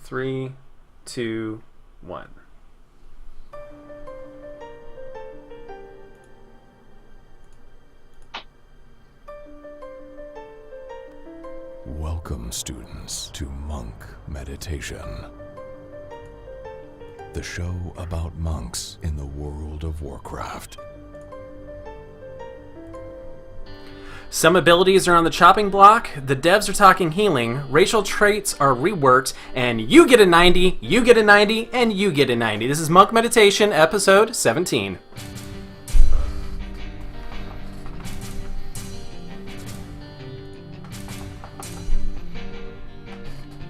3, 2, 1. Welcome, students, to Monk Meditation, the show about monks in the world of Warcraft. Some abilities are on the chopping block, the devs are talking healing, racial traits are reworked, and you get a 90, you get a 90, and you get a 90. This is Monk Meditation, episode 17.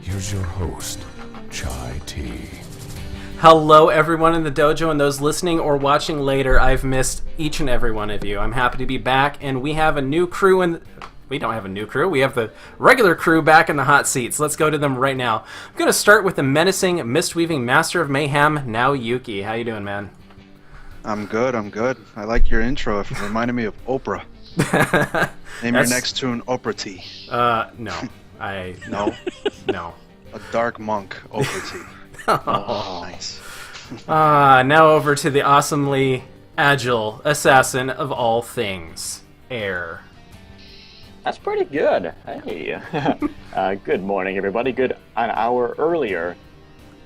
Here's your host, Chai T. Hello, everyone in the dojo, and those listening or watching later. I've missed each and every one of you. I'm happy to be back, and we have a new crew. We don't have a new crew. We have the regular crew back in the hot seats. Let's go to them right now. I'm going to start with the menacing, mist-weaving master of mayhem, now Yuki. How you doing, man? I'm good. I like your intro. It reminded me of Oprah. Name your next tune Oprah Tea. No. No. A dark monk Oprah Tea. Oh, nice. Now over to the awesomely agile assassin of all things, Air. That's pretty good. Hey. Good morning, everybody. Good an hour earlier,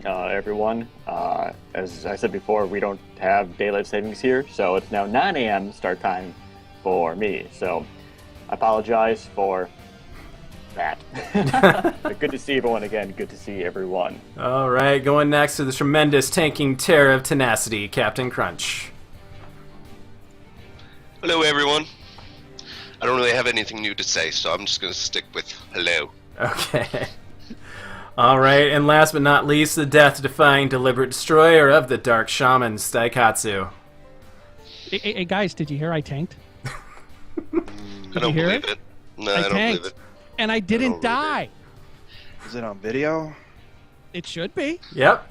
everyone. As I said before, we don't have daylight savings here, so it's now 9 a.m. start time for me. So I apologize for that. But good to see everyone again. Good to see everyone. All right, going next to the tremendous tanking terror of tenacity, Captain Crunch. Hello, everyone. I don't really have anything new to say, so I'm just going to stick with hello. Okay. All right, and last but not least, the death-defying deliberate destroyer of the Dark Shamans, Daikatsu. Hey, guys, did you hear I tanked? I don't believe it. No, I don't believe it. And I didn't die. Is it on video? It should be. Yep.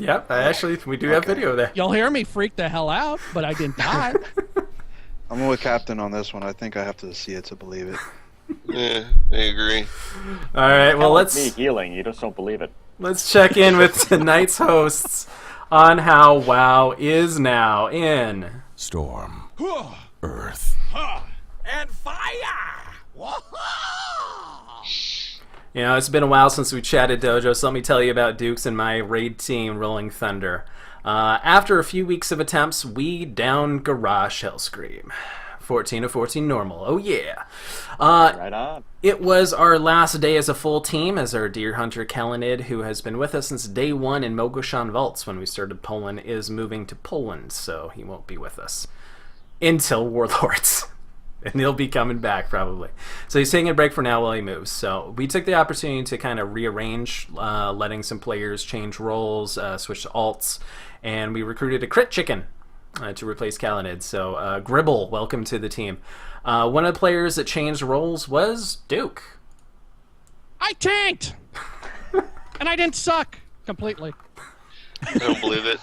We do have video there. You'll hear me freak the hell out, but I didn't die. I'm with Captain on this one. I think I have to see it to believe it. Yeah, I agree. All right, well, Like me healing, you just don't believe it. let's check in with tonight's hosts on how WoW is now in Storm, Earth, And fire! You know, it's been a while since we chatted dojo, so let me tell you about Dukes and my raid team, Rolling Thunder. After a few weeks of attempts, we downed Garage Hellscream. 14 of 14 normal. Oh, yeah. Right on. It was our last day as a full team, as our deer hunter Kalanid, who has been with us since day one in Mogoshan Vaults when we started Poland, is moving to Poland, so he won't be with us until Warlords. And he'll be coming back, probably. So he's taking a break for now while he moves. So we took the opportunity to kind of rearrange, letting some players change roles, switch to alts, and we recruited a crit chicken to replace Kalanid. So Gribble, welcome to the team. One of the players that changed roles was Duke. I tanked! And I didn't suck completely. I don't believe it.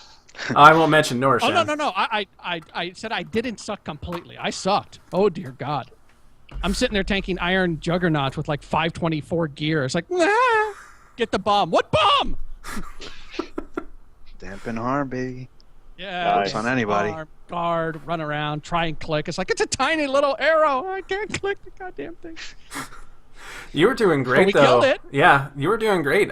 I won't mention Norshan. Oh, no. I said I didn't suck completely. I sucked. Oh, dear God. I'm sitting there tanking Iron Juggernauts with like 524 gear. It's like, ah, get the bomb. What bomb? Dampen harm, baby. Yeah. Nice. On anybody. Guard, run around, try and click. It's like, it's a tiny little arrow. I can't click the goddamn thing. You were doing great, we though. killed it. Yeah, you were doing great.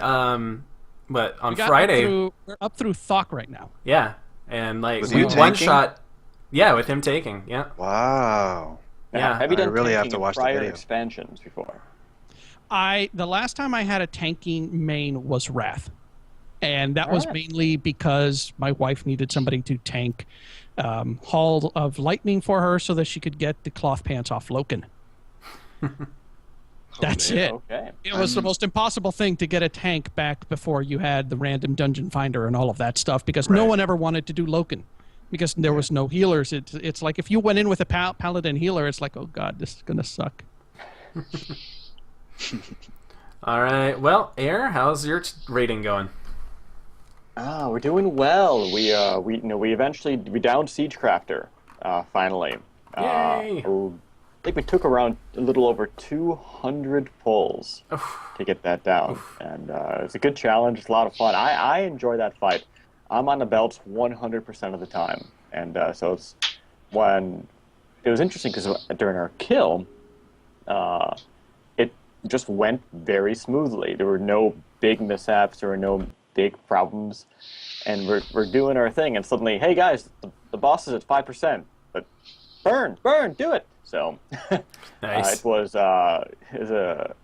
But on Friday, we're up through Thok right now. yeah, and like Was we he one tanking? shot, yeah, with him taking, yeah. Wow. Yeah, Have you done I really have tanking to in watch the prior video. expansions before? The last time I had a tanking main was Wrath. And that was Alright. mainly because my wife needed somebody to tank Hall of Lightning for her so that she could get the cloth pants off Loken. That's man. it. Okay. It was the most impossible thing to get a tank back before you had the random dungeon finder and all of that stuff because no Right. one ever wanted to do Loken because there was no healers. It's like if you went in with a paladin healer, it's like, oh God, this is going to suck. All right. Well, Air, how's your rating going? We're doing well. We eventually downed Siegecrafter, finally. Yay! think we took around a little over 200 pulls to get that down. And it's a good challenge. It's a lot of fun. I enjoy that fight. I'm on the belts 100% of the time. And so it's when it was interesting because during our kill, it just went very smoothly. There were no big mishaps. There were no big problems. And we're doing our thing. And suddenly, hey, guys, the boss is at 5%. But burn, do it. So Nice. it was a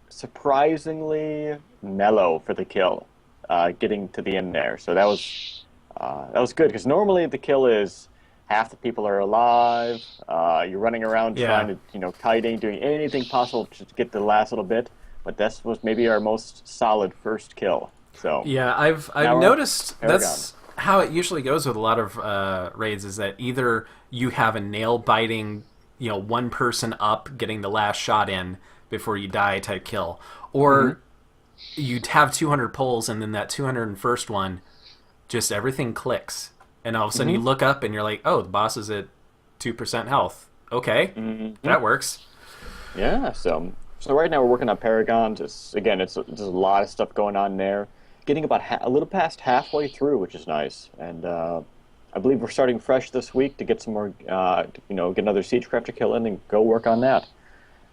surprisingly mellow for the kill, getting to the end there. So that was good because normally the kill is half the people are alive. You're running around trying to kiting, doing anything possible to get the last little bit. But this was maybe our most solid first kill. So yeah, I've noticed that's how it usually goes with a lot of raids. Is that either you have a nail biting, one person up getting the last shot in before you die type kill, or you'd have 200 pulls and then that 201st one, just everything clicks, and all of a sudden you look up and you're like, oh, the boss is at 2% health. Okay, that works. Yeah, so right now we're working on Paragons. It's a lot of stuff going on there. Getting about a little past halfway through, which is nice. And I believe we're starting fresh this week to get some more, get another Siegecrafter kill in and go work on that.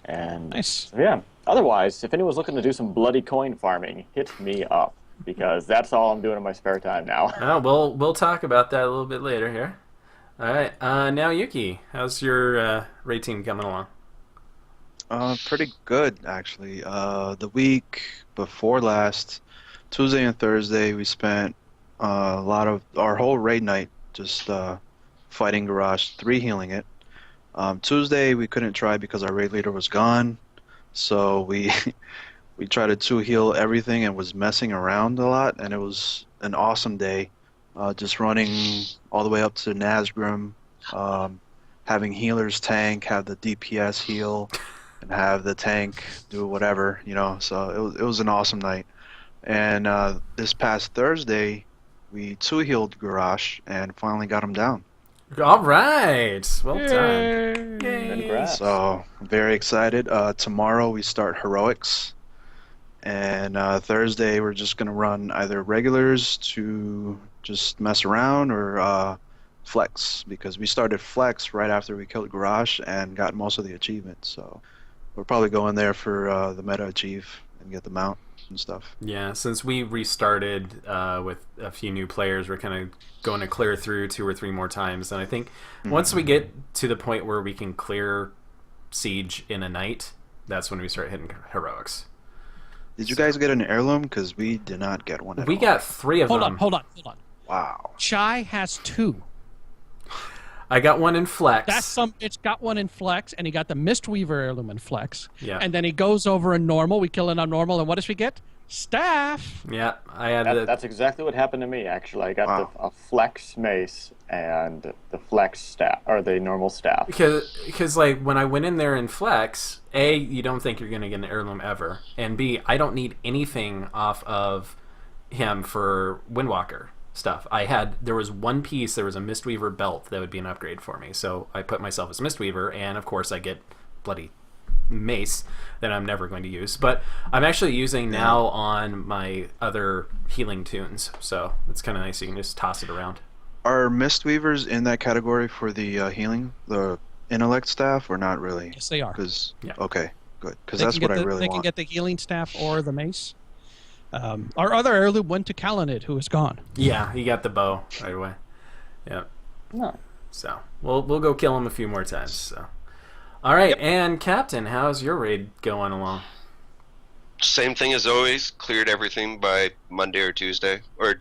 And Nice. yeah. Otherwise, if anyone's looking to do some bloody coin farming, hit me up because that's all I'm doing in my spare time now. Oh, we'll talk about that a little bit later here. All right, now Yuki, how's your raid team coming along? Pretty good actually. The week before last, Tuesday and Thursday, we spent a lot of our whole raid night just fighting Garage 3, healing it. Tuesday we couldn't try because our raid leader was gone, so we tried to 2-heal everything and was messing around a lot, and it was an awesome day. Just running all the way up to Nazgrim, having healers tank, have the DPS heal, and have the tank do whatever, so it was an awesome night. And this past Thursday, we 2-healed Garage and finally got him down. All right, well done. Congrats. So I'm very excited. Tomorrow we start Heroics, and Thursday we're just gonna run either regulars to just mess around or Flex, because we started Flex right after we killed Garage and got most of the achievements. So we're probably going there for the meta achieve and get the mount and stuff. Yeah, since we restarted with a few new players, we're kind of going to clear through 2 or 3 more times. And I think once we get to the point where we can clear Siege in a night, that's when we start hitting Heroics. Did you guys get an heirloom? Because we did not get one at We all. got 3 of them. Hold on. Wow. Chai has 2. I got one in Flex. That's some bitch got one in Flex, and he got the Mistweaver heirloom in Flex. Yeah. And then he goes over in normal. We kill it on normal, and what does we get? Staff. Yeah, I had That's exactly what happened to me, actually. I got a Flex Mace and the Flex staff, or the normal staff. Because like when I went in there in Flex, A, you don't think you're gonna get an heirloom ever, and B, I don't need anything off of him for Windwalker stuff. There was one piece, there was a Mistweaver belt that would be an upgrade for me, so I put myself as Mistweaver, and of course I get bloody mace that I'm never going to use, but I'm actually using now on my other healing tunes, so it's kind of nice. You can just toss it around. Are Mistweavers in that category for the healing, the intellect staff, or not really? Yes, they are. Okay, good, because that's what I really They want. can get the healing staff or the mace. Our other heirloom went to Kalanid, who is gone. Yeah, he got the bow right away. Yeah. No. So we'll go kill him a few more times. So, all right, and Captain, how's your raid going along? Same thing as always. Cleared everything by Monday or Tuesday or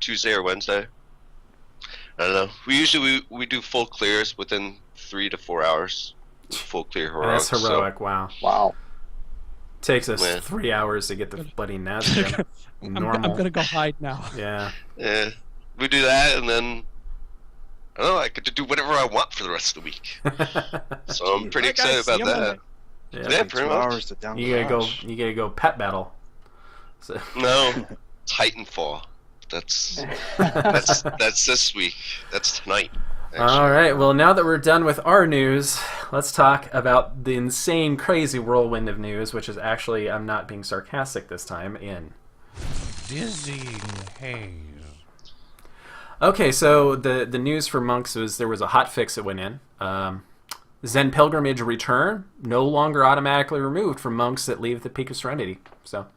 Wednesday. I don't know. We usually we do full clears within 3 to 4 hours. Full clear heroics. That's heroic. Wow. Wow. Takes us Man. 3 hours to get the bloody Nazgûl. Normal. I'm gonna go hide now. Yeah. Yeah, we do that, and then I don't know. I get to do whatever I want for the rest of the week. So I'm pretty Alright, guys, excited about see you on that. Yeah. Yeah, Take pretty 2 much. hours to down You Garage. gotta go pet battle. So. No, Titanfall. That's this week. That's tonight, All right, well, now that we're done with our news, let's talk about the insane, crazy whirlwind of news, which is actually, I'm not being sarcastic this time, in Dizzying haze. Okay, so the news for monks was there was a hot fix that went in. Zen Pilgrimage Return, no longer automatically removed from monks that leave the Peak of Serenity. So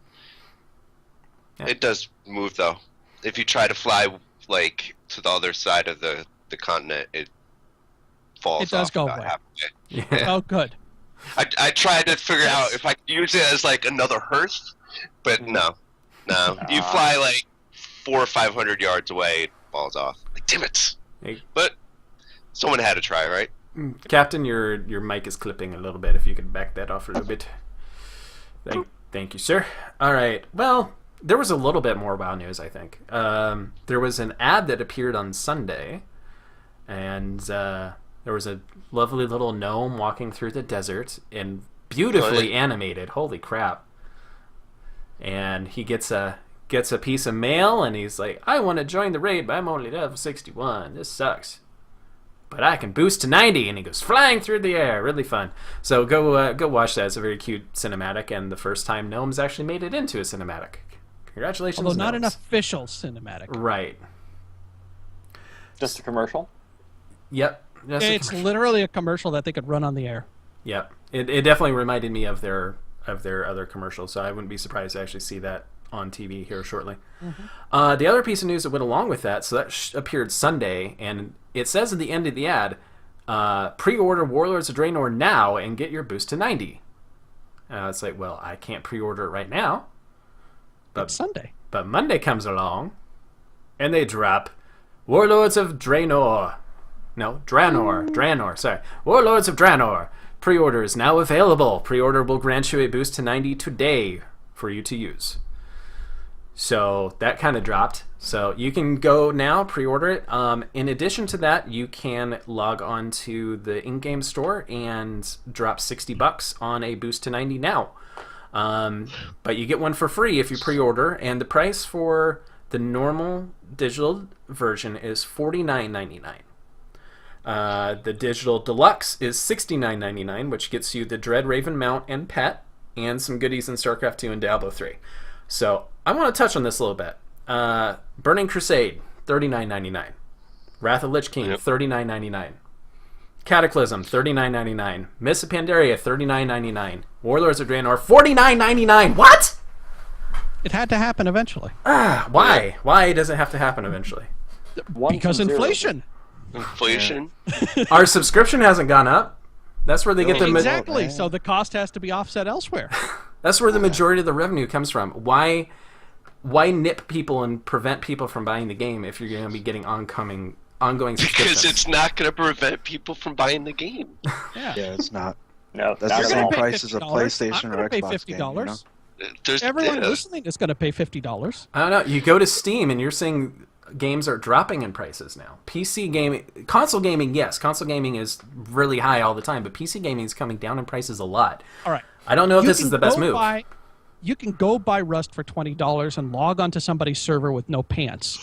It does move, though. If you try to fly, like, to the other side of the continent, it falls It does off go about away. halfway. Oh, good. I tried to figure out if I could use it as, like, another hearth, but no. You fly, like, 400 or 500 yards away, it falls off. Like, damn it. Hey. But someone had to try, right? Captain, your mic is clipping a little bit. If you could back that off a little bit. Thank you, sir. All right. Well, there was a little bit more WoW news, I think. There was an ad that appeared on Sunday, and there was a lovely little gnome walking through the desert and beautifully animated. Holy crap. And he gets a piece of mail, and he's like, I want to join the raid, but I'm only level 61. This sucks. But I can boost to 90, and he goes flying through the air. Really fun. So go watch that. It's a very cute cinematic, and the first time gnomes actually made it into a cinematic. Congratulations, Although not an gnomes. official cinematic. Right. Just a commercial? Yep. That's a It's commercial. literally a commercial that they could run on the air. Yep. It definitely reminded me of their other commercials, so I wouldn't be surprised to actually see that on TV here shortly. The other piece of news that went along with that, so that appeared Sunday, and it says at the end of the ad, pre-order Warlords of Draenor now and get your boost to 90. It's like, well, I can't pre-order it right now. It's Sunday. But Monday comes along, and they drop Warlords of Draenor. No, Draenor, sorry. Warlords of Draenor. Pre-order is now available. Pre-order will grant you a boost to 90 today for you to use. So that kind of dropped. So you can go now, pre-order it. In addition to that, you can log on to the in-game store and drop $60 on a boost to 90 now. But you get one for free if you pre-order, and the price for the normal digital version is $49.99. The digital deluxe is $69.99, which gets you the Dread Raven mount and pet, and some goodies in StarCraft 2 and Diablo 3. So I want to touch on this a little bit. Burning Crusade, $39.99. Wrath of Lich King, $39.99. Cataclysm, $39.99. Mists of Pandaria, $39.99. Warlords of Draenor, $49.99. What? It had to happen eventually. Why? Why does it have to happen eventually? Because inflation. Inflation. Our subscription hasn't gone up. That's where they get the Exactly. So the cost has to be offset elsewhere. That's where the majority of the revenue comes from. Why nip people and prevent people from buying the game if you're going to be getting ongoing subscriptions? Because it's not going to prevent people from buying the game. Yeah. Yeah, it's not. No, That's not the at same all. price as a $50. PlayStation I'm or gonna pay Xbox game. $50. There's, Everyone yeah. listening is going to pay $50. I don't know. You go to Steam and you're seeing games are dropping in prices now. PC gaming, console gaming, yes, console gaming is really high all the time, but PC gaming is coming down in prices a lot. All right. I don't know if You this can is the best go move. You can go buy Rust for $20 and log onto somebody's server with no pants.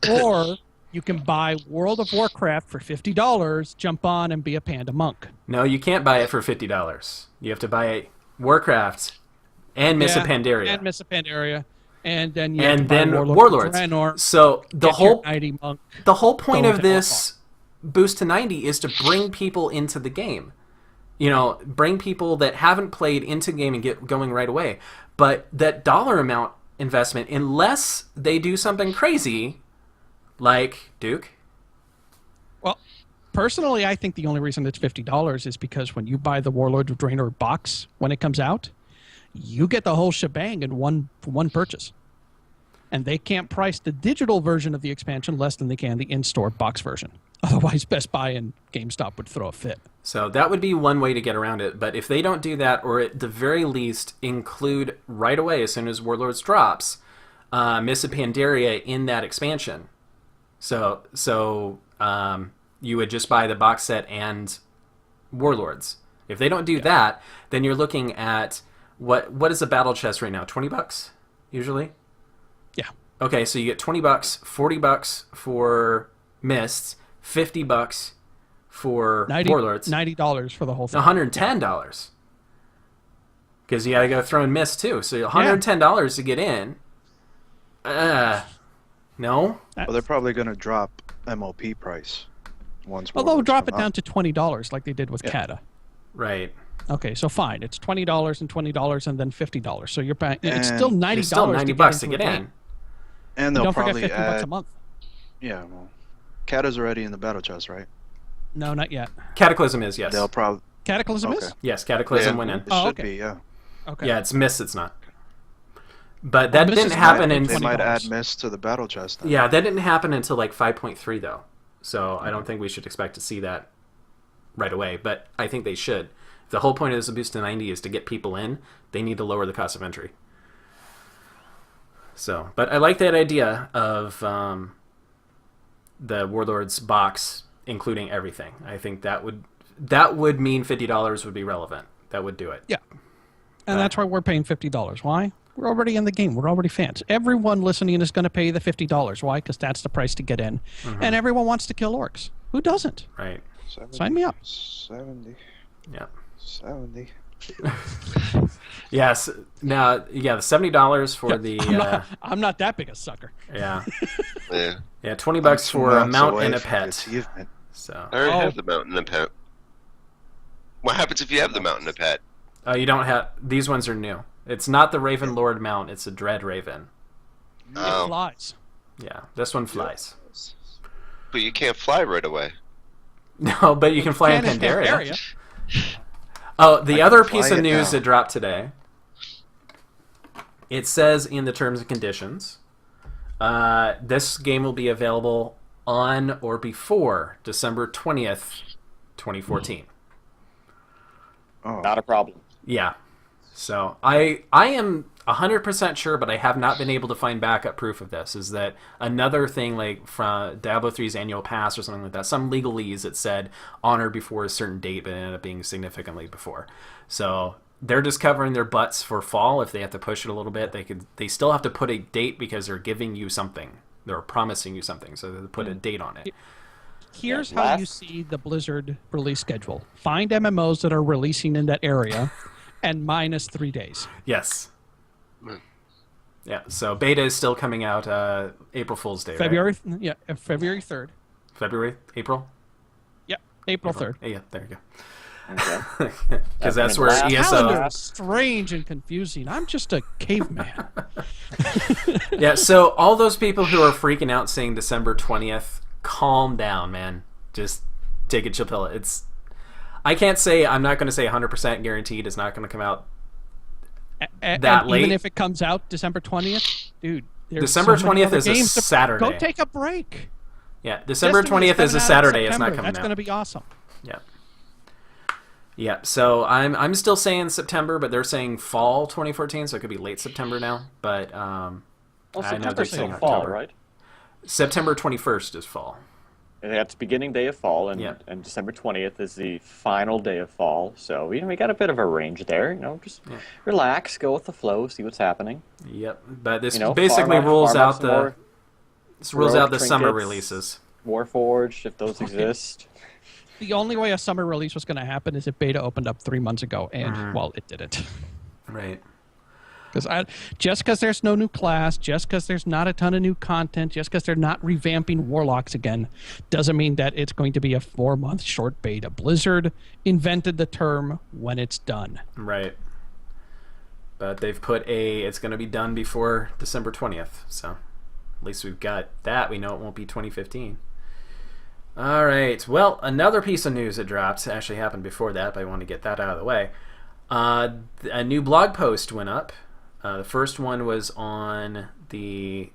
Or you can buy World of Warcraft for $50, jump on, and be a panda monk. No, you can't buy it for $50. You have to buy Warcraft and Mists of Pandaria. And Mists of Pandaria. And then you have to And buy then Warlords. Warlords. of Draenor, So the get your whole 90 monk. point go of to this boost to 90 is to bring people into the game. You know, bring people that haven't played into the game and get going right away. But that dollar amount investment, unless they do something crazy, like Duke. Well, personally, I think the only reason it's $50 is because when you buy the Warlords of Draenor box when it comes out, you get the whole shebang in one purchase. And they can't price the digital version of the expansion less than they can the in-store box version. Otherwise, Best Buy and GameStop would throw a fit. So that would be one way to get around it. But if they don't do that, or at the very least include right away as soon as Warlords drops, Mists of Pandaria in that expansion. So you would just buy the box set and Warlords. If they don't do that, then you're looking at what is a battle chest right now? $20 usually. Yeah. Okay, so you get $20, $40 for Mists, $50 for 90, Warlords. $90 for the whole thing. $110. Because you got to go throw and miss too. So $110 to get in. No. Well, they're probably going to drop MOP price once. Well, they'll Warlords drop it come down out. to $20 like they did with Kata. Right. Okay, so fine. It's $20 and $20 and then $50. So you're paying. It's And still $90. It's still $90 to into get a in. game. And they'll Don't forget probably $50 add. a month. Yeah, well, Kata's already in the battle chest, right? No, not yet. Cataclysm is, yes. They'll probably. Cataclysm is? Okay. Yes, Cataclysm Yeah. went in. It Oh, should okay. be, yeah. Okay. Yeah, it's Mist, it's not. But that Mist didn't is happen not- in... They might add $20. Mist to the battle chest. Then. Yeah, that didn't happen until like 5.3 though. So I don't think we should expect to see that right away, but I think they should. The whole point of this boost to 90 is to get people in. They need to lower the cost of entry. So, but I like that idea of the Warlords box including everything. I think that would mean $50 would be relevant. That would do it. Yeah. And that's why we're paying $50. Why? We're already in the game. We're already fans. Everyone listening is going to pay the $50. Why? Because that's the price to get in. And everyone wants to kill orcs. Who doesn't? Right. 70, Sign me up. 70. Yeah. 70. Yes. Now, yeah, the $70 for the I'm not that big a sucker. yeah. Yeah. Yeah, $20 for a mount and a pet. Achievement. So, I already have the mount and the pet. What happens if you have the mount and the pet? you don't have these ones are new. It's not the Raven Lord mount, it's a Dread Raven. It Oh, flies. Yeah, this one flies. but you can't fly right away. No, but you can fly in Can Pandaria. Oh, the other fly piece of it news now. that dropped today. It says in the terms and conditions, this game will be available on or before December 20th, 2014. Oh, Not a problem. Yeah. So I am 100% sure, but I have not been able to find backup proof of this, is that another thing like from Diablo 3's annual pass or something like that, some legalese that said on or before a certain date, but it ended up being significantly before. So they're just covering their butts for fall. If they have to push it a little bit, they still have to put a date because they're giving you something. They're promising you something, so they put a date on it. Here's Yeah, how you see the Blizzard release schedule. Find MMOs that are releasing in that area and minus 3 days. Yes. Yeah, so beta is still coming out April Fool's Day, right? February 3rd. February? April? Yep, April 3rd. Yeah, there you go. Okay. Because that's been where last- Calendar ESO... is strange and confusing. I'm just a caveman. Yeah, so all those people who are freaking out saying December 20th, calm down, man. Just take a chill pill. I can't say, I'm not going to say 100% guaranteed it's not going to come out And that late. even if it comes out December 20th, dude. there's December so many 20th other is a games to- Saturday. Go take a break. Yeah, December Destiny 20th is coming a out in Saturday. It's not September. coming That's out. going to be awesome. Yeah. Yeah, so I'm still saying September, but they're saying fall 2014, so it could be late September now. But Well, I know they're September's saying still fall, October. right? September 21st is fall. And that's beginning day of fall, and, Yeah. and December 20th is the final day of fall. So we got a bit of a range there. Just relax, go with the flow, see what's happening. Yep, but this Farm basically up- rules farm up out some more the rogue summer trinkets. releases. Warforged, if those exist. The only way a summer release was going to happen is if beta opened up 3 months ago, and well, it didn't. Right. Just because there's no new class, just because there's not a ton of new content, just because they're not revamping Warlocks again, doesn't mean that it's going to be a 4-month short beta. Blizzard invented the term when it's done. Right. But they've put it's going to be done before December 20th, so at least we've got that. We know it won't be 2015. All right. Well, another piece of news that dropped actually happened before that, but I want to get that out of the way. A new blog post went up. The first one was on the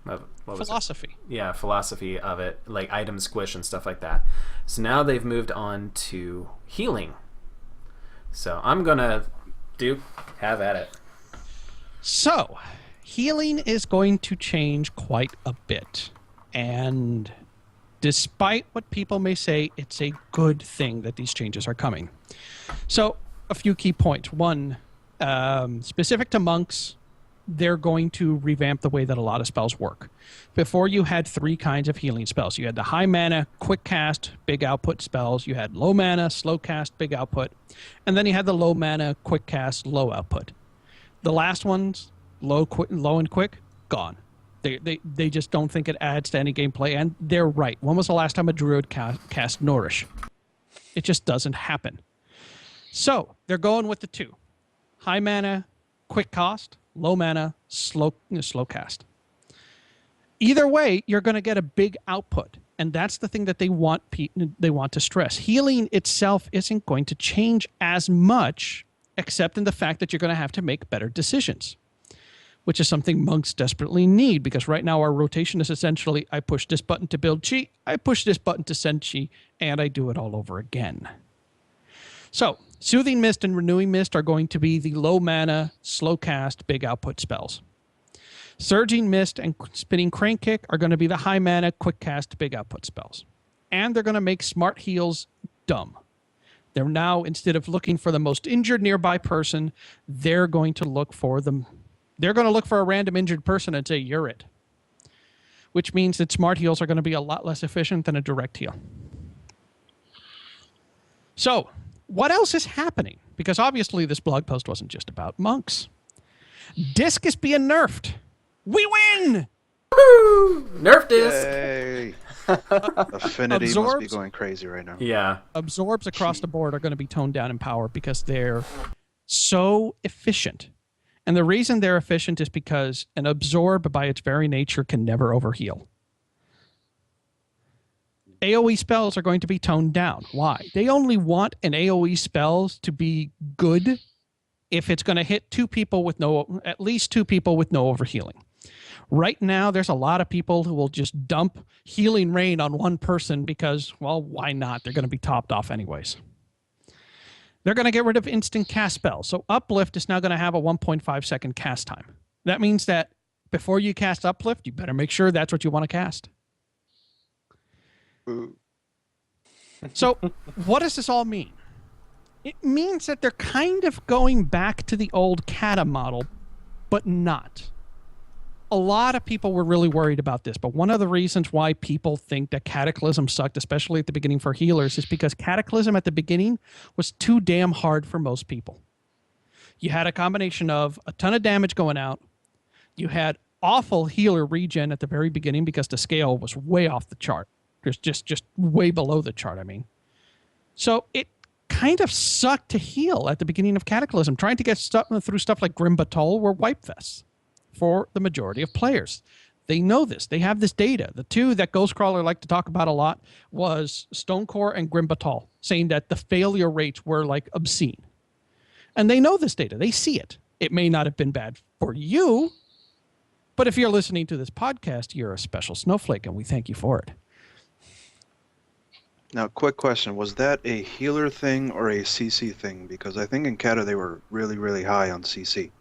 what was it? Philosophy. Yeah, philosophy of it, like item squish and stuff like that. So now they've moved on to healing. So I'm gonna have at it. So, healing is going to change quite a bit. And despite what people may say, it's a good thing that these changes are coming. So, a few key points. One, specific to monks, they're going to revamp the way that a lot of spells work. Before, you had 3 kinds of healing spells. You had the high mana, quick cast, big output spells. You had low mana, slow cast, big output. And then you had the low mana, quick cast, low output. The last ones, low and quick, gone. They just don't think it adds to any gameplay, and they're right. When was the last time a druid cast Nourish? It just doesn't happen. So they're going with the 2. High mana, quick cost, low mana, slow cast. Either way, you're going to get a big output, and that's the thing that they want to stress. Healing itself isn't going to change as much, except in the fact that you're going to have to make better decisions, which is something monks desperately need, because right now our rotation is essentially, I push this button to build chi, I push this button to send chi, and I do it all over again. So, Soothing Mist and Renewing Mist are going to be the low mana, slow cast, big output spells. Surging Mist and Spinning Crane Kick are going to be the high mana, quick cast, big output spells. And they're going to make Smart Heals dumb. They're now, instead of looking for the most injured nearby person, they're going to look for a random injured person and say, you're it. Which means that Smart Heals are going to be a lot less efficient than a direct heal. So, what else is happening? Because obviously this blog post wasn't just about monks. Disc is being nerfed. We win! Woo! Nerf disc! Yay! Affinity must be going crazy right now. Yeah. Absorbs across the board are going to be toned down in power because they're so efficient. And the reason they're efficient is because an absorb, by its very nature, can never overheal. AoE spells are going to be toned down. Why? They only want an AoE spells to be good if it's going to hit at least two people with no overhealing. Right now, there's a lot of people who will just dump Healing Rain on one person because, well, why not? They're going to be topped off anyways. They're going to get rid of instant cast spells. So Uplift is now going to have a 1.5 second cast time. That means that before you cast Uplift, you better make sure that's what you want to cast. So what does this all mean? It means that they're kind of going back to the old kata model, but not. A lot of people were really worried about this, but one of the reasons why people think that Cataclysm sucked, especially at the beginning for healers, is because Cataclysm at the beginning was too damn hard for most people. You had a combination of a ton of damage going out. You had awful healer regen at the very beginning because the scale was way off the chart. There's just way below the chart, I mean. So it kind of sucked to heal at the beginning of Cataclysm. Trying to get through stuff like Grim Batol were wipe fests for the majority of players. They know this. They have this data. The two that Ghostcrawler liked to talk about a lot was Stonecore and Grim Batol, saying that the failure rates were like obscene. And they know this data. They see it. It may not have been bad for you, but if you're listening to this podcast, you're a special snowflake, and we thank you for it. Now, quick question. Was that a healer thing or a CC thing? Because I think in Kata they were really, really high on CC.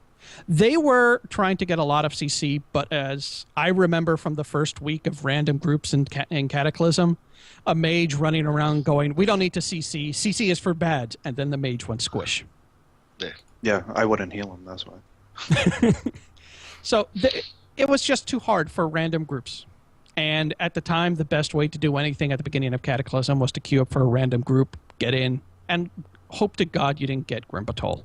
They were trying to get a lot of CC, but as I remember from the first week of random groups in Cataclysm, a mage running around going, we don't need to CC. CC is for bad. And then the mage went squish. Yeah, I wouldn't heal him. That's why. So it was just too hard for random groups. And at the time, the best way to do anything at the beginning of Cataclysm was to queue up for a random group, get in, and hope to God you didn't get Grim Batol.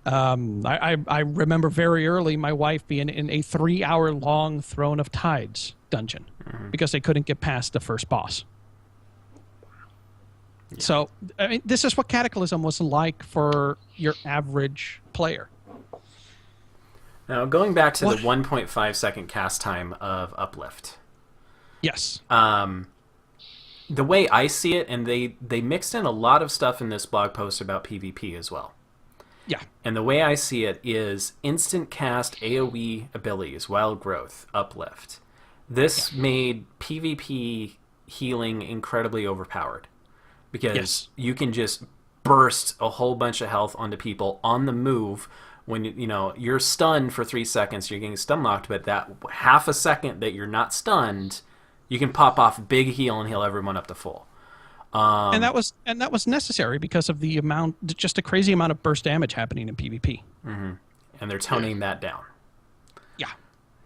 I remember very early my wife being in a 3-hour-long Throne of Tides dungeon because they couldn't get past the first boss. Yeah. So, I mean, this is what Cataclysm was like for your average player. Now, going back to the 1.5 second cast time of Uplift. Yes. The way I see it, and they mixed in a lot of stuff in this blog post about PvP as well. Yeah. And the way I see it is instant cast AoE abilities, Wild Growth, Uplift. This made PvP healing incredibly overpowered. Because you can just burst a whole bunch of health onto people on the move. When you're stunned for 3 seconds, you're getting stun locked, but that half a second that you're not stunned, you can pop off a big heal and heal everyone up to full. And that was necessary because of the amount, just a crazy amount of burst damage happening in PvP. Mm-hmm. and they're toning that down. Yeah.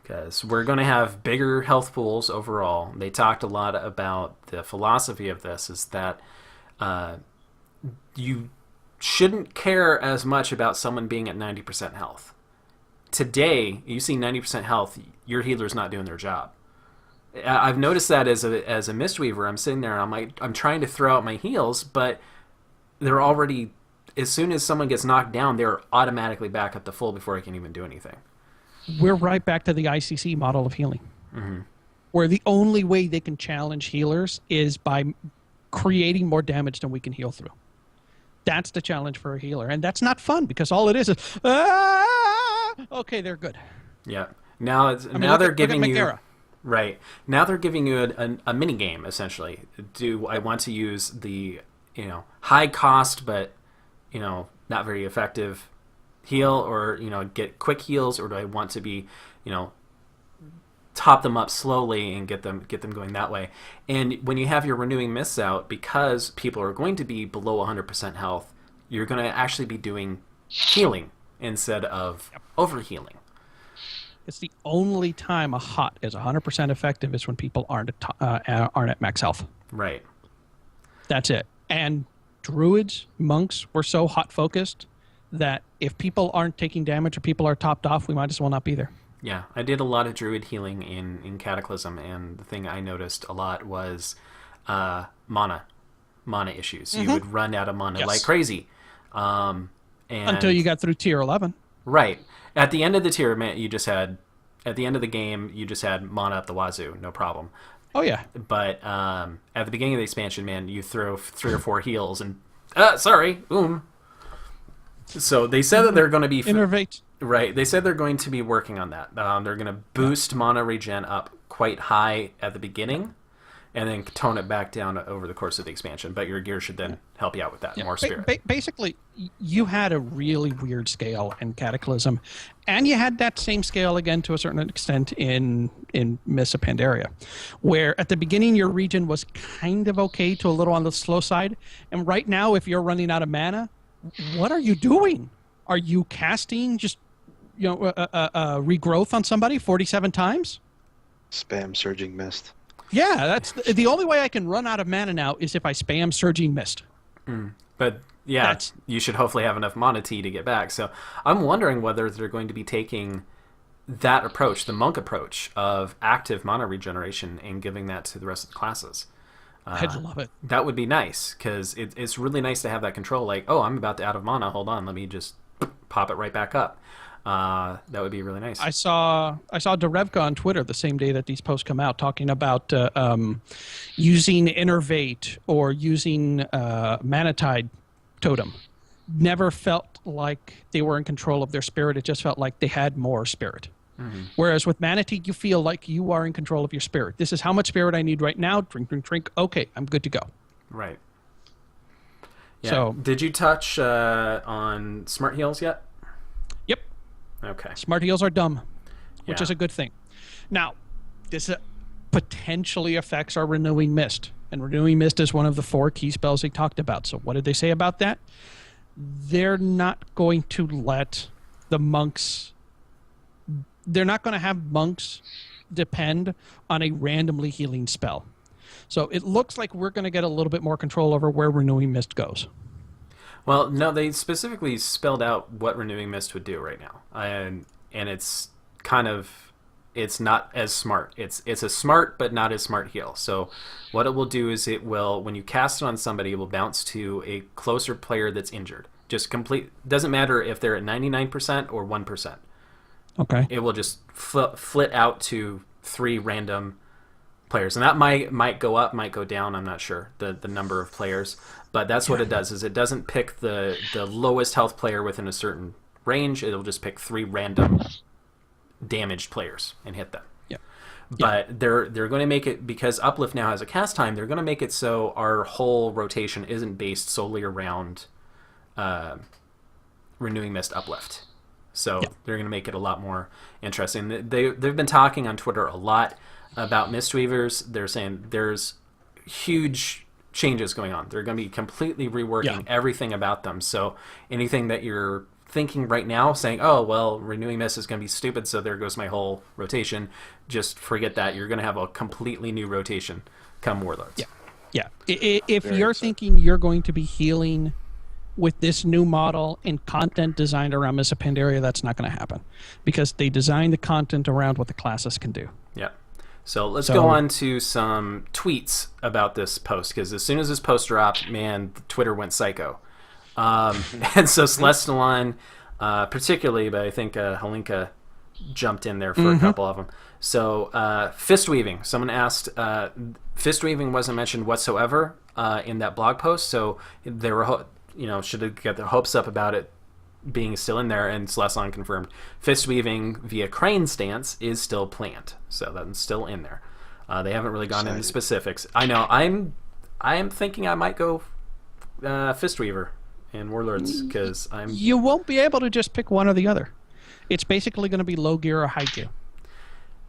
Because we're going to have bigger health pools overall. They talked a lot about the philosophy of this is that you shouldn't care as much about someone being at 90% health. Today, you see 90% health, your healer's not doing their job. I've noticed that as a Mistweaver. I'm sitting there and I'm trying to throw out my heals, but they're already, as soon as someone gets knocked down, they're automatically back up to full before I can even do anything. We're right back to the ICC model of healing, where the only way they can challenge healers is by creating more damage than we can heal through. That's the challenge for a healer, and that's not fun because all it is okay, they're good. Yeah. Now they're giving you Megara. right. Now they're giving you a mini game essentially. Do I want to use the high cost but not very effective heal, or get quick heals, or do I want to be top them up slowly and get them going that way? And when you have your renewing mists out, because people are going to be below 100% health, you're going to actually be doing healing instead of overhealing. It's the only time a hot is 100% effective is when people aren't at max health. Right. That's it. And druids, monks were so hot focused that if people aren't taking damage or people are topped off, we might as well not be there. Yeah, I did a lot of druid healing in Cataclysm, and the thing I noticed a lot was mana issues. You would run out of mana like crazy. And until you got through tier 11. Right. At the end of the tier, man, at the end of the game, you just had mana up the wazoo, no problem. Oh, yeah. But at the beginning of the expansion, man, you throw 3 or 4 heals and... So they said that they're going to be... Innervate. Right. They said they're going to be working on that. They're going to boost mana regen up quite high at the beginning and then tone it back down over the course of the expansion. But your gear should then help you out with that. More spirit. Basically, you had a really weird scale in Cataclysm, and you had that same scale again to a certain extent in Mists of Pandaria, where at the beginning your region was kind of okay to a little on the slow side, and right now if you're running out of mana, what are you doing? Are you casting just regrowth on somebody 47 times? Spam Surging Mist. Yeah, that's the only way I can run out of mana now is if I spam Surging Mist. But yeah, you should hopefully have enough mana T to get back. So I'm wondering whether they're going to be taking that approach, the monk approach of active mana regeneration, and giving that to the rest of the classes. I'd love it. That would be nice, because it's really nice to have that control. Like, oh, I'm about to out of mana. Hold on, let me just pop it right back up. That would be really nice. I saw Derevka on Twitter the same day that these posts come out talking about using Innervate or using Manatide Totem. Never felt like they were in control of their spirit. It just felt like they had more spirit. Whereas with Manatee, you feel like you are in control of your spirit. This is how much spirit I need right now. Drink, drink, drink. Okay, I'm good to go. Right. Yeah. So, did you touch on smart heals yet? Yep. Okay. Smart heals are dumb, which Yeah. is a good thing. Now, this potentially affects our Renewing Mist. And Renewing Mist is one of the 4 key spells they talked about. So what did they say about that? They're not going to let the monks... They're not going to have monks depend on a randomly healing spell. So it looks like we're going to get a little bit more control over where Renewing Mist goes. Well, no, they specifically spelled out what Renewing Mist would do right now. And it's kind of... It's not as smart. It's a smart but not as smart heal. So what it will do is it will, when you cast it on somebody, it will bounce to a closer player that's injured. Just complete... Doesn't matter if they're at 99% or 1%. Okay. It will just flit out to 3 random players, and that might go up, might go down. I'm not sure the number of players, but that's what it does. Is it doesn't pick the lowest health player within a certain range. It'll just pick 3 random damaged players and hit them. Yeah. But they're going to make it, because Uplift now has a cast time. They're going to make it so our whole rotation isn't based solely around Renewing Mist Uplift. So they're going to make it a lot more interesting. They've been talking on Twitter a lot about Mistweavers. They're saying there's huge changes going on. They're going to be completely reworking everything about them. So anything that you're thinking right now, saying, oh, well, Renewing Mist is going to be stupid, so there goes my whole rotation, just forget that. You're going to have a completely new rotation come Warlords. Yeah. If you're thinking you're going to be healing with this new model and content designed around Mists of Pandaria, that's not going to happen because they designed the content around what the classes can do. Yeah. So let's go on to some tweets about this post, because as soon as this post dropped, man, Twitter went psycho. And so Celestalon, particularly, but I think Halinka jumped in there for a couple of them. So fist weaving. Someone asked, fist weaving wasn't mentioned whatsoever in that blog post, so they were, should have got their hopes up about it being still in there, and Celestalon confirmed fist weaving via crane stance is still planned, so that's still in there. They haven't really gone into specifics. I know I'm thinking I might go fist weaver in Warlords because You won't be able to just pick one or the other. It's basically going to be low gear or high gear.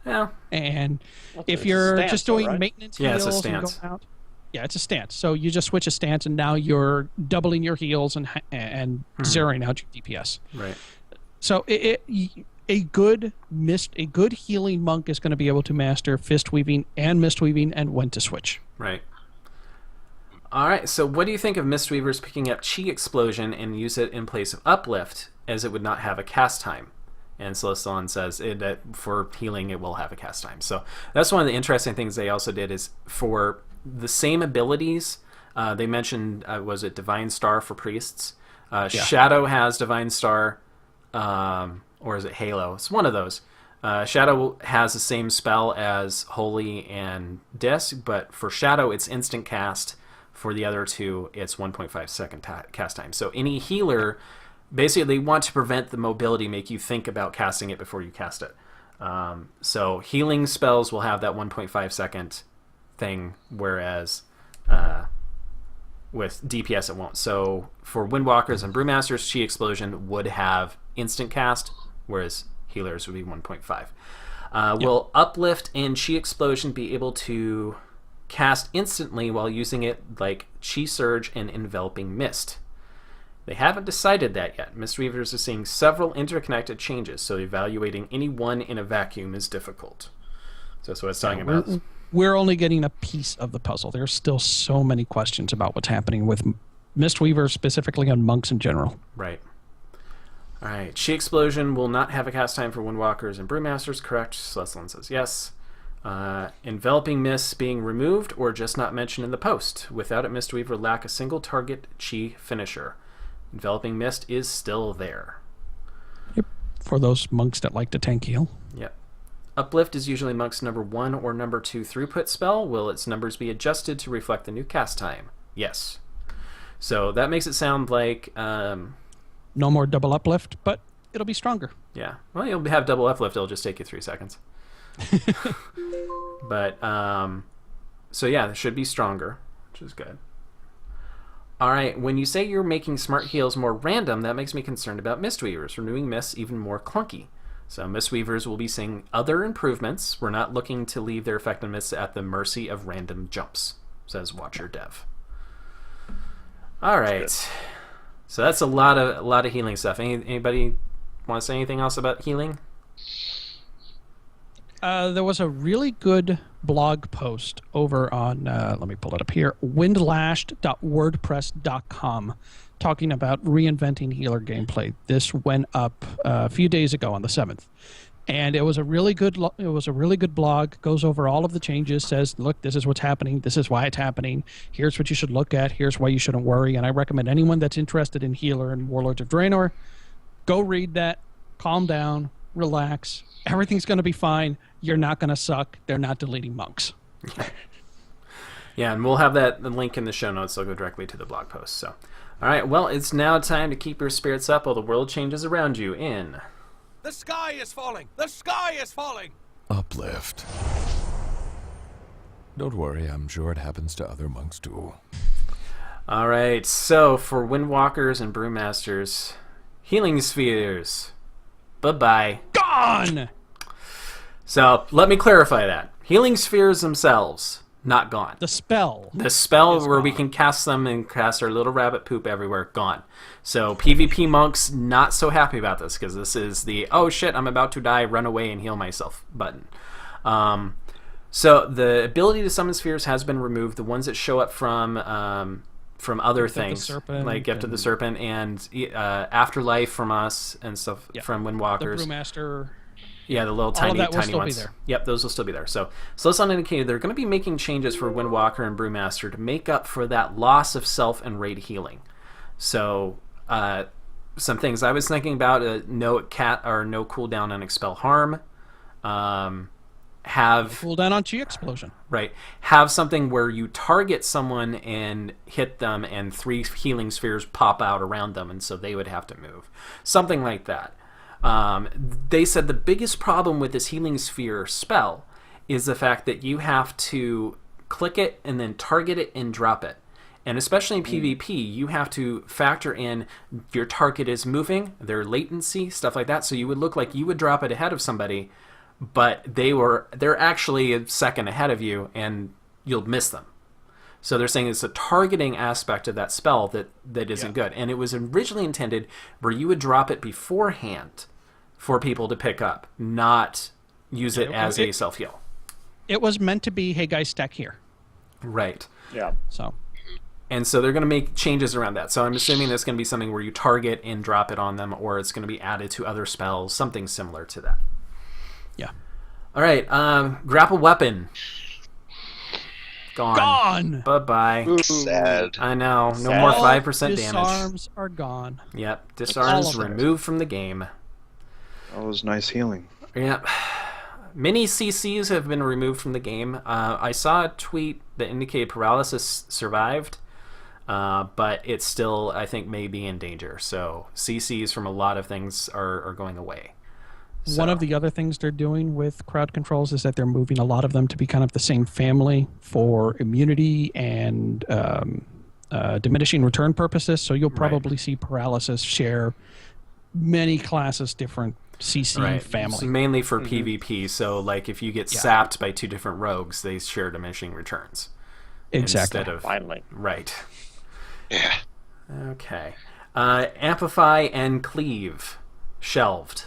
Yeah. And if you're just doing maintenance heals it's a stance. and going out, it's a stance. So you just switch a stance, and now you're doubling your heals and zeroing out your DPS. Right. So a good healing monk is going to be able to master fist weaving and mist weaving and when to switch. Right. All right. So what do you think of Mistweavers picking up Chi Explosion and use it in place of Uplift, as it would not have a cast time? And Celestalon says that for healing it will have a cast time. So that's one of the interesting things they also did, is for the same abilities, they mentioned, was it Divine Star for priests? Shadow has Divine Star, or is it Halo? It's one of those. Shadow has the same spell as Holy and Disc, but for Shadow it's instant cast. For the other two, it's 1.5 second cast time. So any healer, basically they want to prevent the mobility, make you think about casting it before you cast it. So healing spells will have that 1.5 second thing, whereas with DPS it won't. So for Windwalkers and Brewmasters, Chi Explosion would have instant cast, whereas healers would be 1.5. Will Uplift and Chi Explosion be able to cast instantly while using it like Chi Surge and Enveloping Mist? They haven't decided that yet. Mistweavers are seeing several interconnected changes, so evaluating any one in a vacuum is difficult. So that's what it's talking about. We're only getting a piece of the puzzle. There's still so many questions about what's happening with Mistweavers, specifically on monks in general. Right. All right. Chi Explosion will not have a cast time for Windwalkers and Brewmasters, correct? Celestalon says yes. Enveloping Mist being removed or just not mentioned in the post. Without it, Mistweaver lack a single target Chi finisher. Enveloping Mist is still there. Yep. For those monks that like to tank heal. Yep. Uplift is usually monk's number 1 or number 2 throughput spell. Will its numbers be adjusted to reflect the new cast time? Yes. So that makes it sound like no more double uplift, but it'll be stronger. Yeah. Well, you'll have double uplift. It'll just take you 3 seconds. But so yeah, it should be stronger, which is good. All right, when you say you're making smart heals more random, that makes me concerned about Mistweavers, renewing Mists even more clunky. So Mistweavers will be seeing other improvements. We're not looking to leave their effectiveness at the mercy of random jumps, says Watcher Dev. All right, so that's a lot of healing stuff. Anybody want to say anything else about healing? There was a really good blog post over on, let me pull it up here, windlashed.wordpress.com, talking about reinventing healer gameplay. This went up a few days ago on the 7th. And it was a really good blog, goes over all of the changes, says, look, this is what's happening, this is why it's happening, here's what you should look at, here's why you shouldn't worry. And I recommend anyone that's interested in healer and Warlords of Draenor, go read that, calm down, relax, everything's going to be fine. You're not going to suck. They're not deleting monks. Yeah, and we'll have the link in the show notes. So I'll go directly to the blog post. So, all right, well, it's now time to keep your spirits up while the world changes around you in... The sky is falling! The sky is falling! Uplift. Don't worry, I'm sure it happens to other monks too. All right, so for Windwalkers and Brewmasters, Healing Spheres. Bye-bye. Gone! So let me clarify that. Healing Spheres themselves Not gone. The spell. The spell is where we gone. can cast them and cast our little rabbit poop everywhere, gone. So PvP monks not so happy about this because this is the, oh shit, I'm about to die, run away and heal myself button. So the ability to summon spheres has been removed. The ones that show up from other Gift of the things, Serpent like Gift of the and- Serpent and Afterlife from us and stuff from The Windwalkers. Brewmaster. Yeah, the little of tiny, that will tiny still be ones. there. Yep, those will still be there. So that's not indicated. They're going to be making changes for Windwalker and Brewmaster to make up for that loss of self and raid healing. So some things I was thinking about: no cooldown on Expel Harm. Have Cooldown on Chi Explosion. right. Have something where you target someone and hit them, and 3 healing spheres pop out around them, and so they would have to move. Something like that. They said the biggest problem with this healing sphere spell is the fact that you have to click it and then target it and drop it. And especially in PvP, you have to factor in your target is moving, their latency, stuff like that. So you would look like you would drop it ahead of somebody, but they're actually a second ahead of you and you'll miss them. So they're saying it's a targeting aspect of that spell that isn't good. And it was originally intended where you would drop it beforehand for people to pick up, not use it as a self-heal. It was meant to be, hey guys, stack here. Right. Yeah. So And so they're going to make changes around that. So I'm assuming that's going to be something where you target and drop it on them, or it's going to be added to other spells, something similar to that. yeah. All right, grapple weapon. Gone. Bye-bye. Sad. I know. No Sad. more All 5% damage. Disarms are gone. Yep. All Disarms of it. removed from the game. That was nice healing. Yep. Many CCs have been removed from the game. I saw a tweet that indicated paralysis survived, but it still, I think, may be in danger. So CCs from a lot of things are going away. One of the other things they're doing with crowd controls is that they're moving a lot of them to be kind of the same family for immunity and diminishing return purposes. So you'll probably see paralysis share many classes different CC family. So mainly for PvP. So like if you get sapped by 2 different rogues, they share diminishing returns. Exactly. Instead of Finally. right. Yeah. Okay. Amplify and Cleave shelved.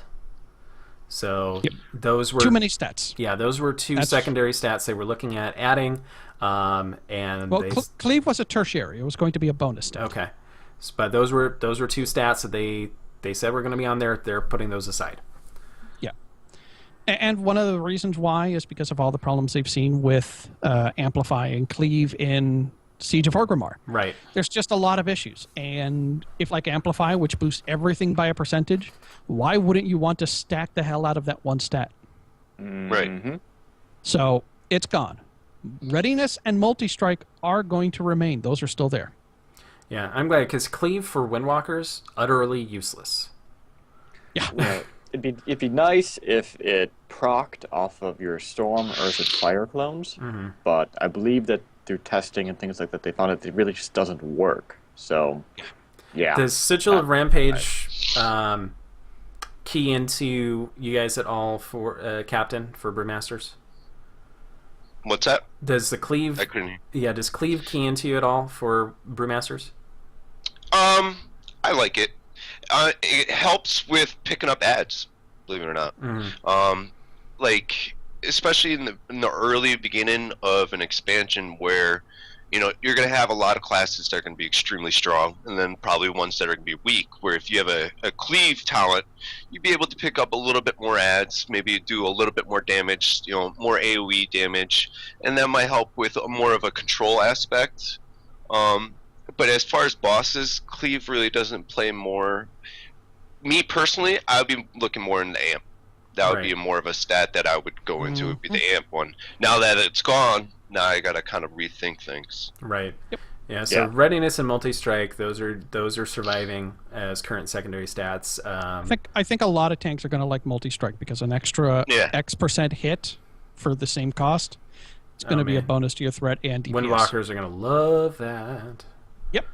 So those were Too many stats. Yeah, those were 2 That's- secondary stats they were looking at adding. And Well, they Cleave was a tertiary. It was going to be a bonus stat. okay. But those were 2 stats that they said were going to be on there. They're putting those aside. Yeah. And one of the reasons why is because of all the problems they've seen with Amplify and Cleave in Siege of Orgrimmar. Right. There's just a lot of issues. And if like Amplify, which boosts everything by a percentage, why wouldn't you want to stack the hell out of that one stat? Right. So it's gone. Readiness and multi-strike are going to remain. Those are still there. Yeah, I'm glad because Cleave for Windwalkers, utterly useless. Yeah. Well, it'd be nice if it procced off of your Storm or is it Fire clones, but I believe that through testing and things like that, they found that it really just doesn't work. So, yeah. Does Sigil of Rampage key into you guys at all for Captain for Brewmasters? What's that? Does the Cleave? I couldn't. Yeah, does Cleave key into you at all for Brewmasters? I like it. It helps with picking up ads, believe it or not. Like especially in the early beginning of an expansion where you're going to have a lot of classes that are going to be extremely strong, and then probably ones that are going to be weak, where if you have a cleave talent, you'd be able to pick up a little bit more ads, maybe do a little bit more damage, more AoE damage, and that might help with more of a control aspect. But as far as bosses, cleave really doesn't play more. Me personally, I would be looking more in the amp. That would be more of a stat that I would go into, would be the amp one. Now that it's gone, now I gotta kind of rethink things. Right. Yep. Yeah. So readiness and multi-strike, those are surviving as current secondary stats. I think a lot of tanks are going to like multi-strike because an extra X% hit for the same cost, it's going to be a bonus to your threat and DPS. Windwalkers are going to love that. Yep.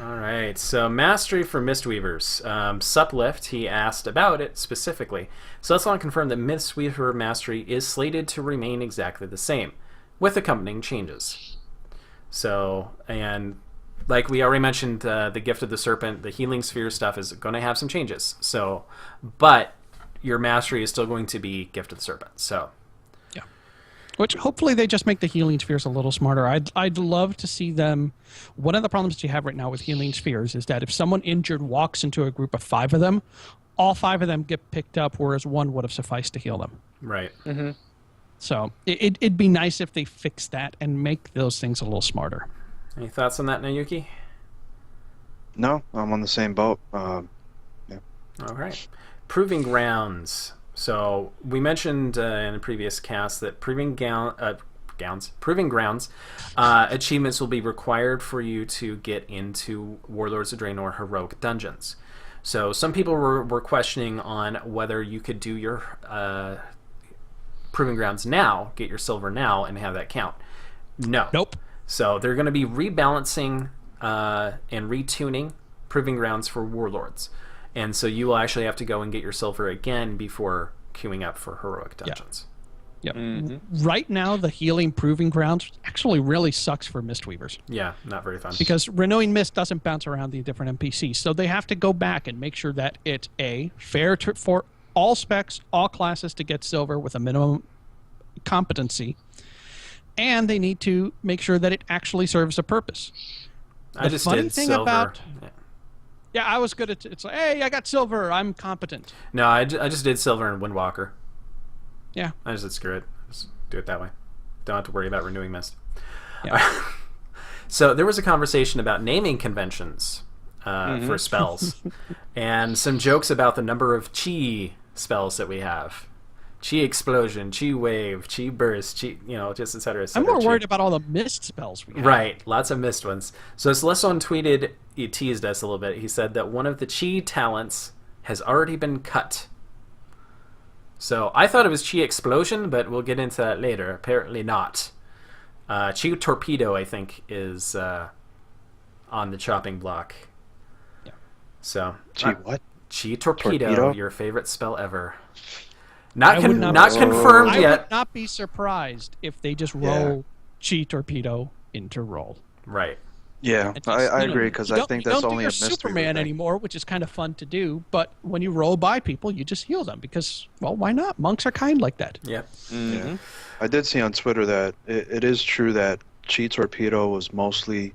All right, so Mastery for Mistweavers. Suplift, he asked about it specifically. So let's confirm that Mistweaver Mastery is slated to remain exactly the same. with accompanying changes. So, and like we already mentioned, the Gift of the Serpent, the Healing Sphere stuff is going to have some changes. So, but your mastery is still going to be Gift of the Serpent. So, Yeah. Which hopefully they just make the healing spheres a little smarter. I'd love to see them. One of the problems that you have right now with healing spheres is that if someone injured walks into a group of 5 of them, all 5 of them get picked up, whereas 1 would have sufficed to heal them. right. So it'd be nice if they fix that and make those things a little smarter. Any thoughts on that, Nayuki? No, I'm on the same boat. All right. Proving Grounds. So we mentioned in a previous cast that Proving Grounds achievements will be required for you to get into Warlords of Draenor heroic dungeons. So some people were questioning on whether you could do your Proving Grounds now, get your silver now, and have that count. No. Nope. So they're going to be rebalancing and retuning Proving Grounds for Warlords. And so you will actually have to go and get your silver again before queuing up for heroic dungeons. Yep. Right now, the healing proving grounds actually really sucks for Mistweavers. Yeah, not very fun. Because Renewing Mist doesn't bounce around the different NPCs. So they have to go back and make sure that it's fair for all specs, all classes to get silver with a minimum competency. And they need to make sure that it actually serves a purpose. I just did silver. Yeah, I was good at it's like, hey, I got silver, I'm competent. No, I just did silver in Windwalker. Yeah. I just said screw it. Just do it that way. Don't have to worry about Renewing Mist. Yeah. So there was a conversation about naming conventions for spells, and some jokes about the number of chi spells that we have. Chi Explosion, Chi Wave, Chi Burst, Chi, just et cetera, et cetera. I'm more worried about all the mist spells we have. Right, lots of missed ones. So Celestion tweeted, he teased us a little bit. He said that one of the Chi talents has already been cut. So I thought it was Chi Explosion, but we'll get into that later. Apparently not. Chi Torpedo, I think, is on the chopping block. Yeah. So Chi what? Chi Torpedo, Torpedo? your favorite spell ever. Not confirmed I yet. would not be surprised if they just roll Chi Torpedo into roll. Right. Yeah, I agree, because I think that's only a Mistweaver mystery. Superman anymore, which is kind of fun to do. But when you roll by people, you just heal them because, well, why not? Monks are kind like that. Yep. Yeah. I did see on Twitter that it is true that Chi Torpedo was mostly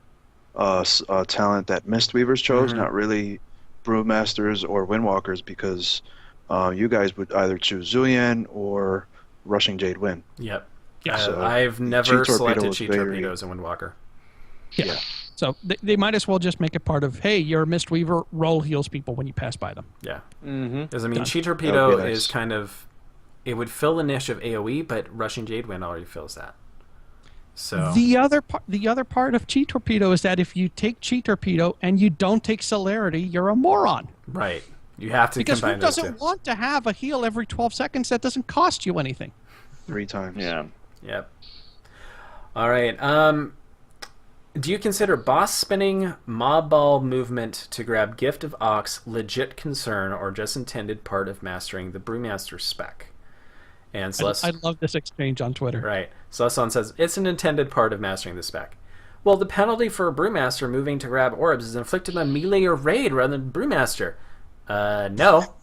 a talent that Mistweavers chose, not really Brewmasters or Windwalkers, because you guys would either choose Zuyan or Rushing Jade Wind. Yep. Yeah. So I've never Chi Torpedo selected was Chi very- Torpedoes in Windwalker. Yeah. So they might as well just make it part of, hey, you're a Mistweaver, roll heals people when you pass by them. Yeah. Because, I mean, Done. Chi That would Torpedo be nice. is kind of... It would fill the niche of AoE, but Rushing Jade Wind already fills that. So... The other part of Chi Torpedo is that if you take Chi Torpedo and you don't take Celerity, you're a moron. Right. You have to Because who combine those two. doesn't want to have a heal every 12 seconds that doesn't cost you anything? 3 times. Yeah. Yep. All right. Do you consider boss spinning mob ball movement to grab Gift of Ox legit concern or just intended part of mastering the Brewmaster spec? And Celeste, I love this exchange on Twitter. right. Celestion says it's an intended part of mastering the spec. Well, the penalty for a Brewmaster moving to grab orbs is inflicted by melee or raid rather than Brewmaster. No.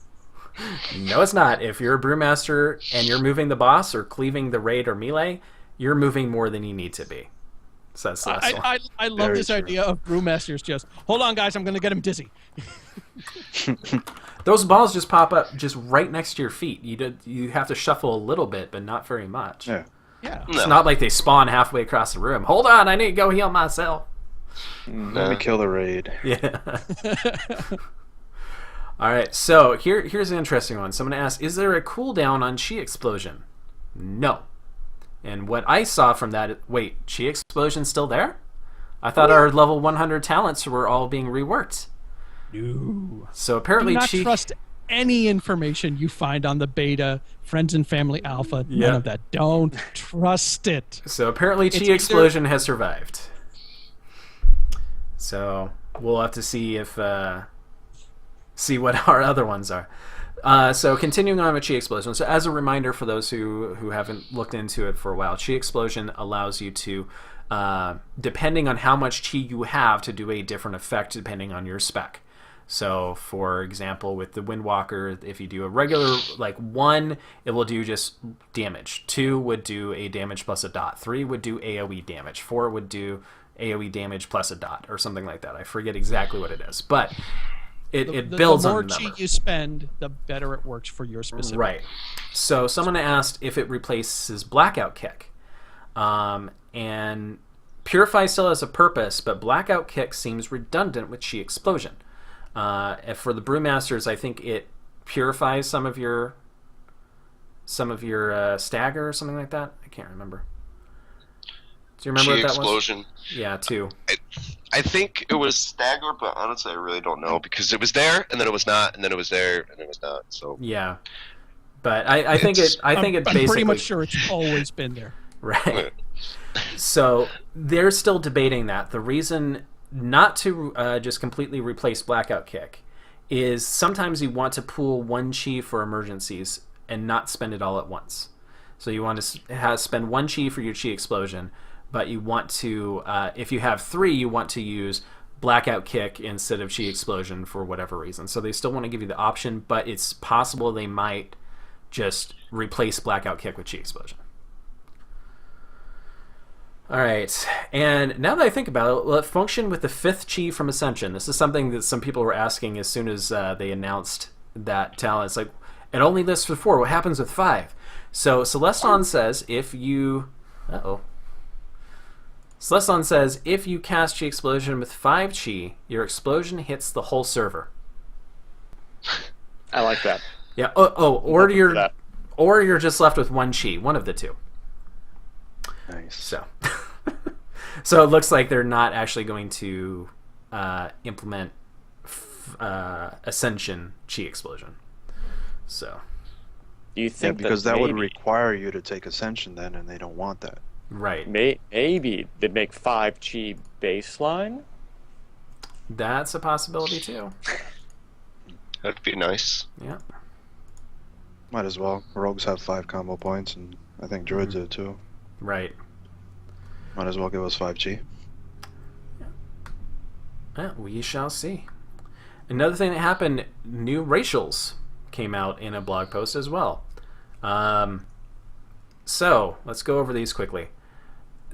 No, it's not. If you're a Brewmaster and you're moving the boss or cleaving the raid or melee, you're moving more than you need to be. Says Celestial. I love Very this true. idea of Brewmasters just, hold on, guys, I'm going to get him dizzy. Those balls just pop up just right next to your feet. You have to shuffle a little bit, but not very much. Yeah. Yeah. It's not like they spawn halfway across the room. Hold on, I need to go heal myself. Let me kill the raid. Yeah. All right, so here's an interesting one. Someone asked, is there a cooldown on Chi Explosion? No. And what I saw from that, wait, Chi Explosion's still there? I thought our level 100 talents were all being reworked. No. So Do apparently not Chi... trust any information you find on the beta, Friends and Family Alpha, Yeah. none of that. Don't trust it. So apparently Chi It's either- Explosion has survived. So we'll have to see if see what our other ones are. So continuing on with Chi Explosion. So as a reminder for those who haven't looked into it for a while, Chi Explosion allows you to, depending on how much Chi you have, to do a different effect depending on your spec. So, for example, with the Windwalker, if you do a regular, like 1, it will do just damage. 2 would do a damage plus a dot. 3 would do AoE damage. 4 would do AoE damage plus a dot, or something like that. I forget exactly what it is, but it builds on the number. The more chi you spend, the better it works for your specific. Right. So someone asked if it replaces Blackout Kick. And Purify still has a purpose, but Blackout Kick seems redundant with Chi Explosion. For the Brewmasters, I think it purifies some of your stagger or something like that. I can't remember. Do you remember Chi what that Explosion. was? Yeah, 2. I think it was stagger, but honestly, I really don't know because it was there and then it was not, and then it was there and it was not. So yeah, but I think it I'm basically pretty much sure it's always been there. right. So they're still debating that. The reason not to just completely replace Blackout Kick is sometimes you want to pool 1 chi for emergencies and not spend it all at once. So you want to spend 1 chi for your Chi Explosion, but you want to, if you have 3, you want to use Blackout Kick instead of Chi Explosion for whatever reason. So they still want to give you the option, but it's possible they might just replace Blackout Kick with Chi Explosion. All right, and now that I think about it, will it function with the 5th Chi from Ascension? This is something that some people were asking as soon as they announced that talent. It's like, it only lists for 4. What happens with 5? So Celeston says if you... Celeston says if you cast Chi Explosion with 5 Chi, your explosion hits the whole server. I like that. Yeah. Or you're just left with 1 Chi. One of the 2. Nice. So it looks like they're not actually going to implement Ascension Chi Explosion. So. Do you think because that would require you to take Ascension then, and they don't want that. Right. Maybe they'd make 5 chi baseline? That's a possibility too. that'd be nice. Yeah. Might as well. Rogues have 5 combo points, and I think Druids do too. Right. Might as well give us 5 chi. Yeah, we shall see. Another thing that happened, new racials came out in a blog post as well. So let's go over these quickly.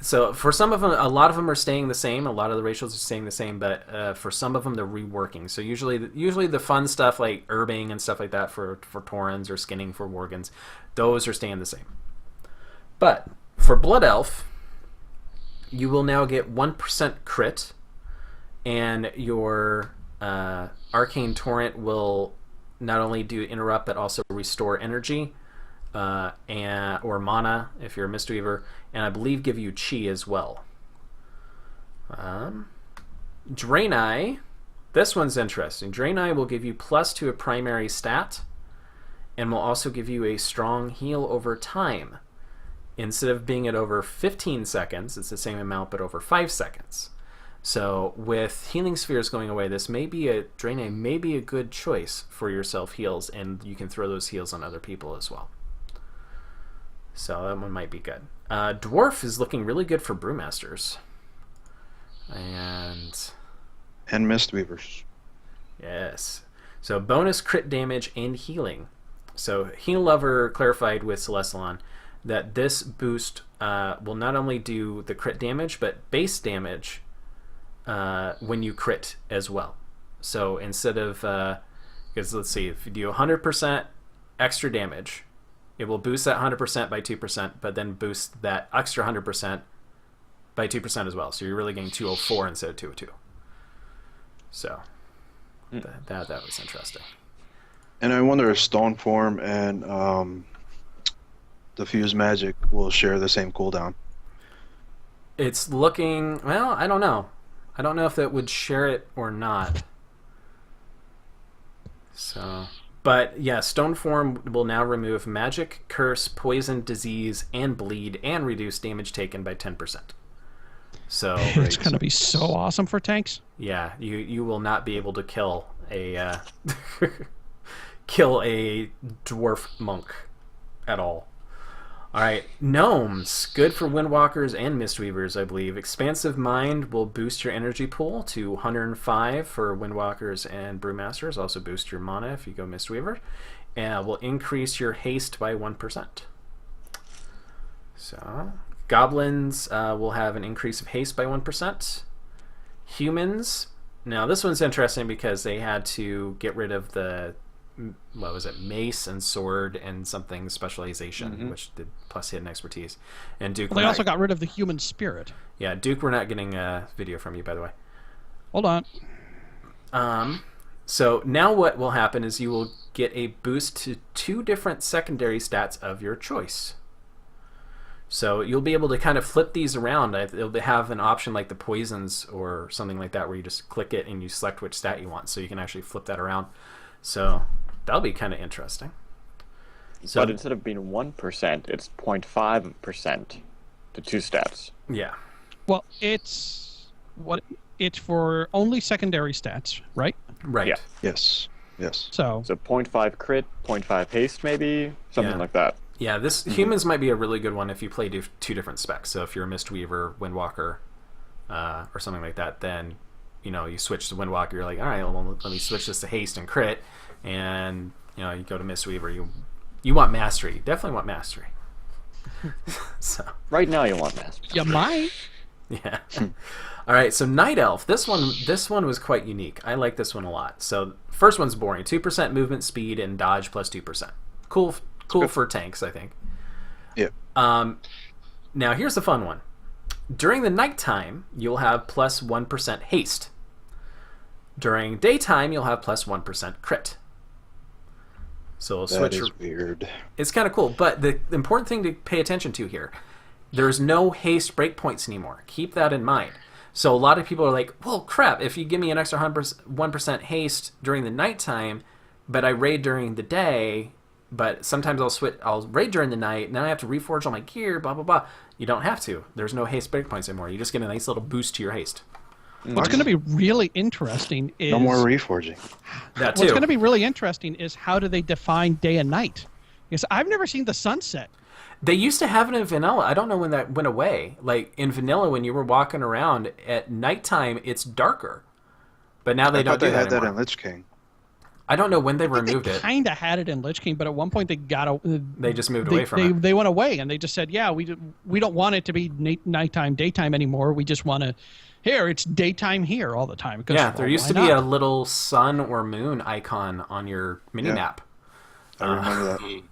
So for some of them, a lot of them are staying the same. A lot of the racials are staying the same, but for some of them, they're reworking. So usually the fun stuff like herbing and stuff like that for Taurens or skinning for Worgans, those are staying the same. But for Blood Elf, you will now get 1% crit, and your Arcane Torrent will not only do interrupt but also restore energy or mana if you're a Mistweaver, and I believe give you chi as well. Draenei, this one's interesting. Draenei will give you plus to a primary stat and will also give you a strong heal over time. Instead of being at over 15 seconds, it's the same amount but over 5 seconds. So with healing spheres going away, Draenei may be a good choice for your self heals, and you can throw those heals on other people as well. So that one might be good. Dwarf is looking really good for Brewmasters. And Mistweavers. Yes. So bonus crit damage and healing. So Heal Lover clarified with Celestalon that this boost will not only do the crit damage, but base damage when you crit as well. So instead of, because let's see, if you do 100% extra damage, it will boost that 100% by 2%, but then boost that extra 100% by 2% as well. So you're really getting 204 instead of 202. So that was interesting. And I wonder if Stoneform and Diffuse Magic will share the same cooldown. It's looking, well, I don't know. I don't know if that would share it or not. So, but yeah, Stoneform will now remove magic, curse, poison, disease, and bleed, and reduce damage taken by 10%. So it's going to be so awesome for tanks. Yeah, you will not be able to kill a kill a dwarf monk at all. Alright, gnomes. Good for windwalkers and mistweavers, I believe. Expansive Mind will boost your energy pool to 105 for windwalkers and brewmasters. Also boost your mana if you go mistweaver. And will increase your haste by 1%. So, goblins will have an increase of haste by 1%. Humans. Now, this one's interesting because they had to get rid of the, what was it, mace and sword and something specialization, which did plus hidden expertise. And Duke, Well, they also got rid of the human spirit. yeah, Duke, we're not getting a video from you, by the way. Hold on. So now what will happen is you will get a boost to 2 different secondary stats of your choice. So you'll be able to kind of flip these around. They'll have an option like the poisons or something like that where you just click it and you select which stat you want. So you can actually flip that around. So that'll be kind of interesting. So, But instead of being 1%, it's 0.5% to 2 stats. yeah. Well, it's for only secondary stats, right? Right. Yeah. Yes. Yes. So So 0.5 crit, 0.5 haste, maybe? Something Yeah. like that. Yeah, this humans might be a really good one if you play 2 different specs. So if you're a Mistweaver, Windwalker, or something like that, then you switch to Windwalker. You're like, all right, well, let me switch this to haste and crit, and you go to Mistweaver. You want mastery. You definitely want mastery. So Right now you want master. you might. yeah. All right, so Night Elf. This one was quite unique. I like this one a lot. So first one's boring. 2% movement speed and dodge plus 2%. Cool for tanks, I think. Yeah. Now here's the fun one. During the nighttime, you'll have plus 1% haste. During daytime, you'll have plus 1% crit. So we'll That switch. is weird. It's kind of cool, but the important thing to pay attention to here, there's no haste breakpoints anymore. Keep that in mind. So a lot of people are like, well, crap, if you give me an extra 1% haste during the nighttime, but I raid during the day, but sometimes I'll raid during the night, and then I have to reforge all my gear, blah, blah, blah. You don't have to. There's no haste breakpoints anymore. You just get a nice little boost to your haste. What's going to be really interesting is No more reforging. That too. what's going to be really interesting is how do they define day and night? Because I've never seen the sunset. They used to have it in vanilla. I don't know when that went away. Like in vanilla, when you were walking around at nighttime, it's darker. But now they I don't thought do they that had that anymore. in Lich King. I don't know when they removed They it. kind of had it in Lich King, but at one point They just moved away from it. They went away, and they just said, "Yeah, we don't want it to be nighttime, daytime anymore. We just want to." Here, it's daytime here all the time. Because, Yeah, there well, used to why be not? a little sun or moon icon on your mini-map. I remember that.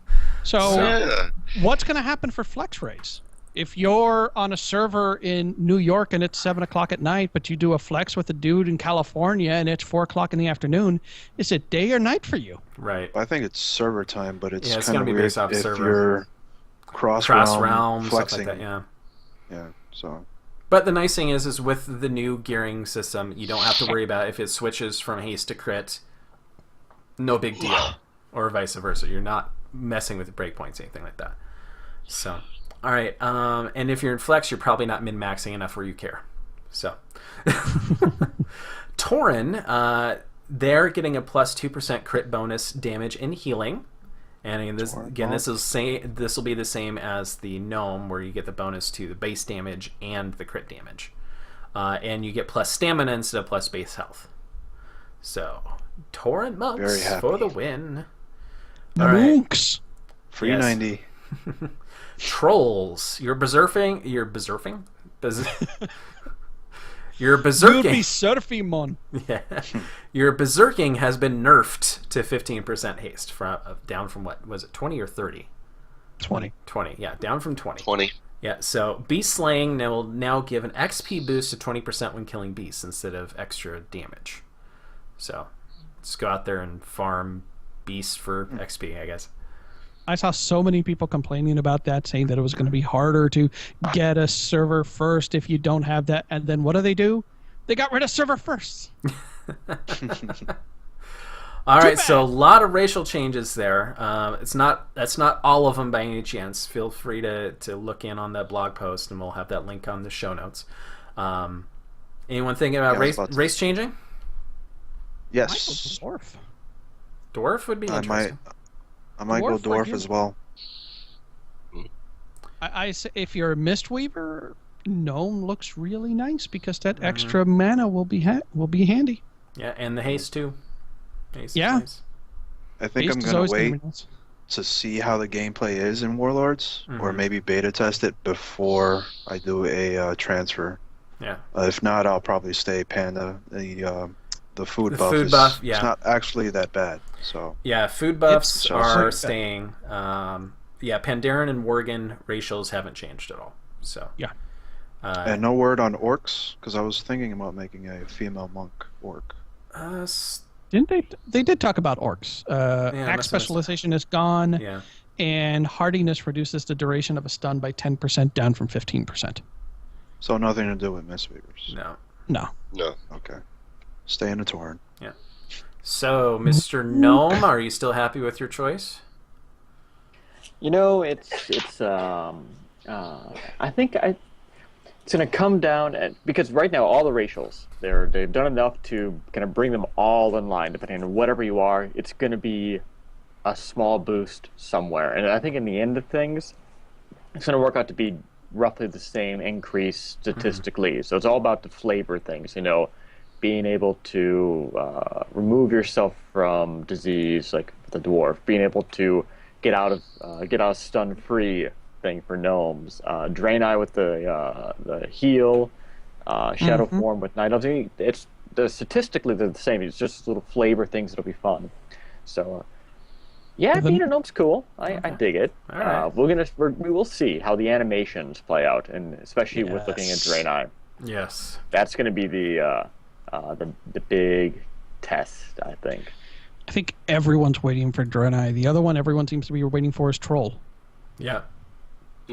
So, Yeah. what's going to happen for flex rates? If you're on a server in New York and it's 7 o'clock at night, but you do a flex with a dude in California and it's 4 o'clock in the afternoon, is it day or night for you? Right. I think it's server time, but it's Yeah, it's kind gonna of be weird based off if server. you're cross Realm, realm stuff flexing. like that, yeah. Yeah. So But the nice thing is with the new gearing system, you don't have to worry about if it switches from haste to crit. No big deal. Or vice versa. You're not messing with the breakpoints, anything like that. So, all right. And if you're in flex, you're probably not min-maxing enough where you care. So, Tauren, they're getting a plus 2% crit bonus damage and healing. And again, this will be the same as the gnome, where you get the bonus to the base damage and the crit damage, and you get plus stamina instead of plus base health. So, Tauren Very monks happy. for the win. The All right. monks. free Yes. 90. Trolls, you're berserking. You're berserking. Your You'll be berserking. surfing, mon. Yeah. Your berserking has been nerfed to 15% haste, down from what was it, 20 or 30? 20. 20. Yeah, down from 20. 20. Yeah, so beast slaying will now give an XP boost to 20% when killing beasts instead of extra damage. So, just go out there and farm beasts for XP, I guess. I saw so many people complaining about that, saying that it was going to be harder to get a server first if you don't have that. And then what do? They got rid of server first. All right, bad. so a lot of racial changes there. That's not all of them by any chance. Feel free to look in on that blog post, and we'll have that link on the show notes. Anyone thinking about Yeah, I was about to- race changing? Michael's Yes. a dwarf. Dwarf would be I might, interesting. I might go Dwarf or dwarf as well. I say if you're a Mistweaver, gnome looks really nice because that Mm-hmm. extra mana will be handy. Yeah, and the haste too. Haste Yeah. is nice. I think Haste I'm is gonna always wait be nice. to see how the gameplay is in Warlords, or Mhm. maybe beta test it before I do a transfer. Yeah. If not, I'll probably stay Panda. The food The buff food is buff, yeah. it's not actually that bad. So Yeah, food buffs It's are just- staying. Yeah, Pandaren and Worgen racials haven't changed at all. So Yeah. and no word on orcs, because I was thinking about making a female monk orc. Didn't they? They did talk about orcs. I must have Axe missed specialization is gone, yeah. and hardiness reduces the duration of a stun by 10% down from 15%. So nothing to do with Mistweavers. No. No. No. Okay. Stay in the Torn. So, Mr. Gnome, are you still happy with your choice? You know, I think it's going to come down because right now all the racials they've done enough to kind of bring them all in line. Depending on whatever you are, it's going to be a small boost somewhere, and I think in the end of things, it's going to work out to be roughly the same increase statistically. So it's all about the flavor things, being able to remove yourself from disease, like the dwarf, being able to get out of stun free thing for gnomes, Draenei with the heal, Shadow Form with Night Elves. Statistically they're the same. It's just little flavor things that'll be fun. So being a gnome's cool. I dig it. All right. We will see how the animations play out, and especially with looking at Draenei. Yes. That's going to be the big test, I think. I think everyone's waiting for Draenei. The other one everyone seems to be waiting for is Troll. Yeah.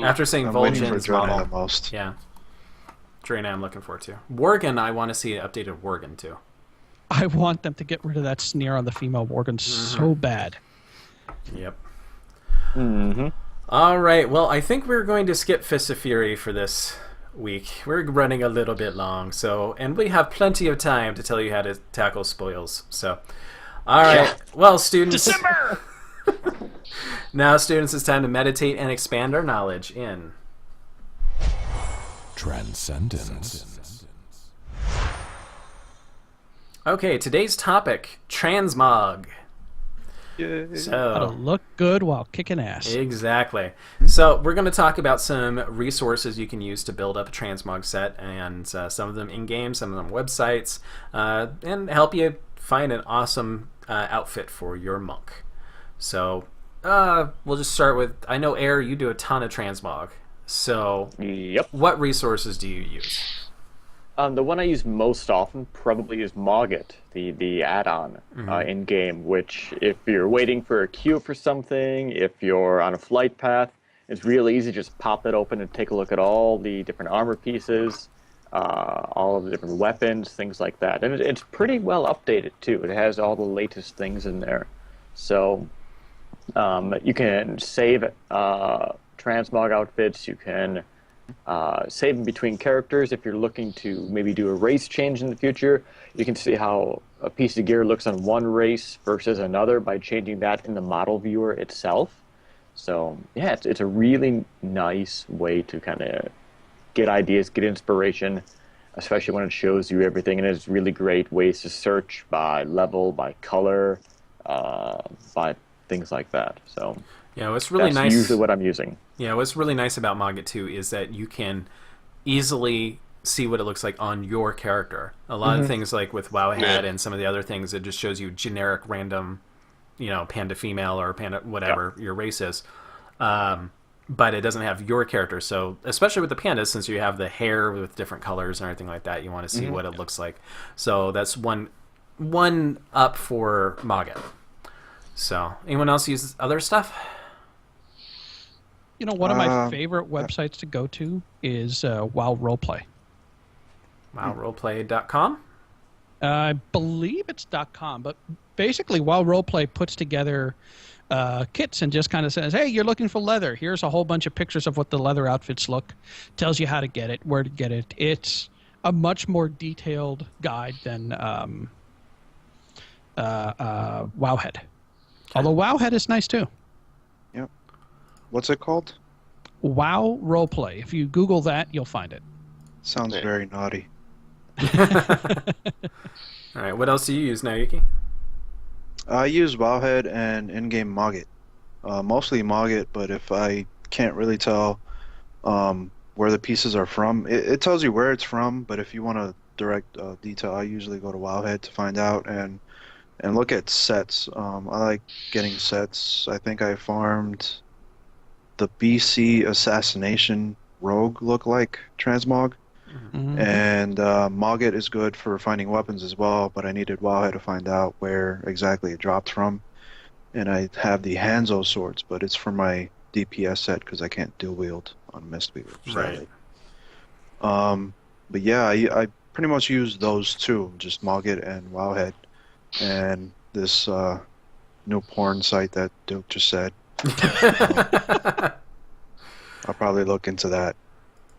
After seeing I'm waiting for Vol'jin's Draenei model. the most. Yeah. Draenei I'm looking forward to. Worgen, I want to see an updated Worgen too. I want them to get rid of that sneer on the female Worgen so bad. Yep. Mm-hmm. All right. Well, I think we're going to skip Fist of Fury for this week. We're running a little bit long, and we have plenty of time to tell you how to tackle spoils. So, all right. Well, students. December! Now, students, it's time to meditate and expand our knowledge in Transcendence. Okay, today's topic, transmog. Yay. How to So, look good while kicking ass. exactly. So, we're going to talk about some resources you can use to build up a transmog set, and some of them in-game, some of them websites, and help you find an awesome outfit for your monk. So, we'll just start with, I know, Air, you do a ton of transmog. So, Yep. what resources do you use? The one I use most often probably is Mogget, the add-on in game. Which, if you're waiting for a queue for something, if you're on a flight path, it's real easy. Just pop it open and take a look at all the different armor pieces, all of the different weapons, things like that. And it's pretty well updated too. It has all the latest things in there. So you can save transmog outfits. You can save in between characters. If you're looking to maybe do a race change in the future, you can see how a piece of gear looks on one race versus another by changing that in the model viewer itself. So yeah, it's a really nice way to kind of get ideas, get inspiration, especially when it shows you everything. And it's really great ways to search by level, by color, by things like that. So Yeah, what's really that's nice. usually what I'm using. Yeah, what's really nice about Mogget 2 is that you can easily see what it looks like on your character. A lot of things like with Wowhead Yeah. and some of the other things, it just shows you generic random, panda female or panda whatever your race is. But it doesn't have your character. So especially with the pandas, since you have the hair with different colors and everything like that, you want to see what it looks like. So that's one up for Mogget. So anyone else use other stuff? One of my favorite websites to go to is WoW Roleplay. WoWroleplay.com? I believe it's .com, but basically WoW Roleplay puts together kits and just kind of says, hey, you're looking for leather. Here's a whole bunch of pictures of what the leather outfits look. Tells you how to get it, where to get it. It's a much more detailed guide than Wowhead. Although Wowhead is nice too. Yep. What's it called? WoW Roleplay. If you Google that, you'll find it. Sounds very naughty. All right, what else do you use now, Yuki? I use Wowhead and in-game Mogget. Mostly Mogget, but if I can't really tell where the pieces are from, it tells you where it's from, but if you want to direct detail, I usually go to Wowhead to find out and look at sets. I like getting sets. I think I farmed the BC Assassination Rogue look-like Transmog. Mhm. And Mogget is good for finding weapons as well, but I needed Wowhead to find out where exactly it dropped from. And I have the Hanzo swords, but it's for my DPS set because I can't dual wield on Mistweaver, sadly. But yeah, I pretty much use those two, just Mogget and Wowhead. And this new porn site that Duke just said. I'll probably look into that.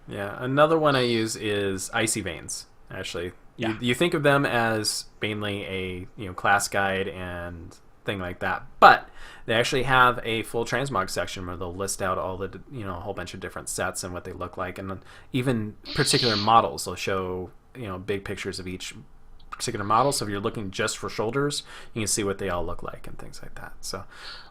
Yeah, another one I use is Icy Veins, actually. Yeah. You think of them as mainly a class guide and thing like that, but they actually have a full transmog section where they'll list out all the a whole bunch of different sets and what they look like, and even particular models. They'll show big pictures of each particular model, so if you're looking just for shoulders, you can see what they all look like and things like that. So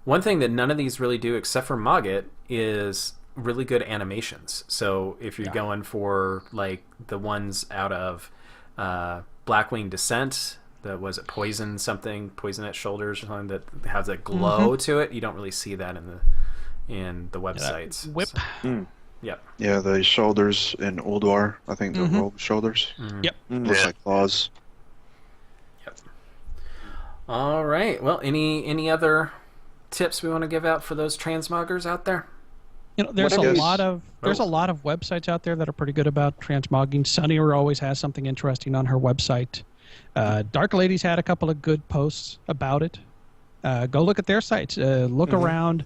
one thing that none of these really do except for Mogget is really good animations. So if you're going for like the ones out of Blackwing Descent, that was it poison at shoulders or something that has a glow to it, you don't really see that in the websites. Whip. So, yep. Yeah, the shoulders in Ulduar, I think the rogue shoulders. Yep. Looks like claws. Yep. All right. Well, any other tips we want to give out for those transmoggers out there? There's a lot of websites out there that are pretty good about transmogging. Sunnier always has something interesting on her website. Dark Lady's had a couple of good posts about it. Go look at their sites. Look around.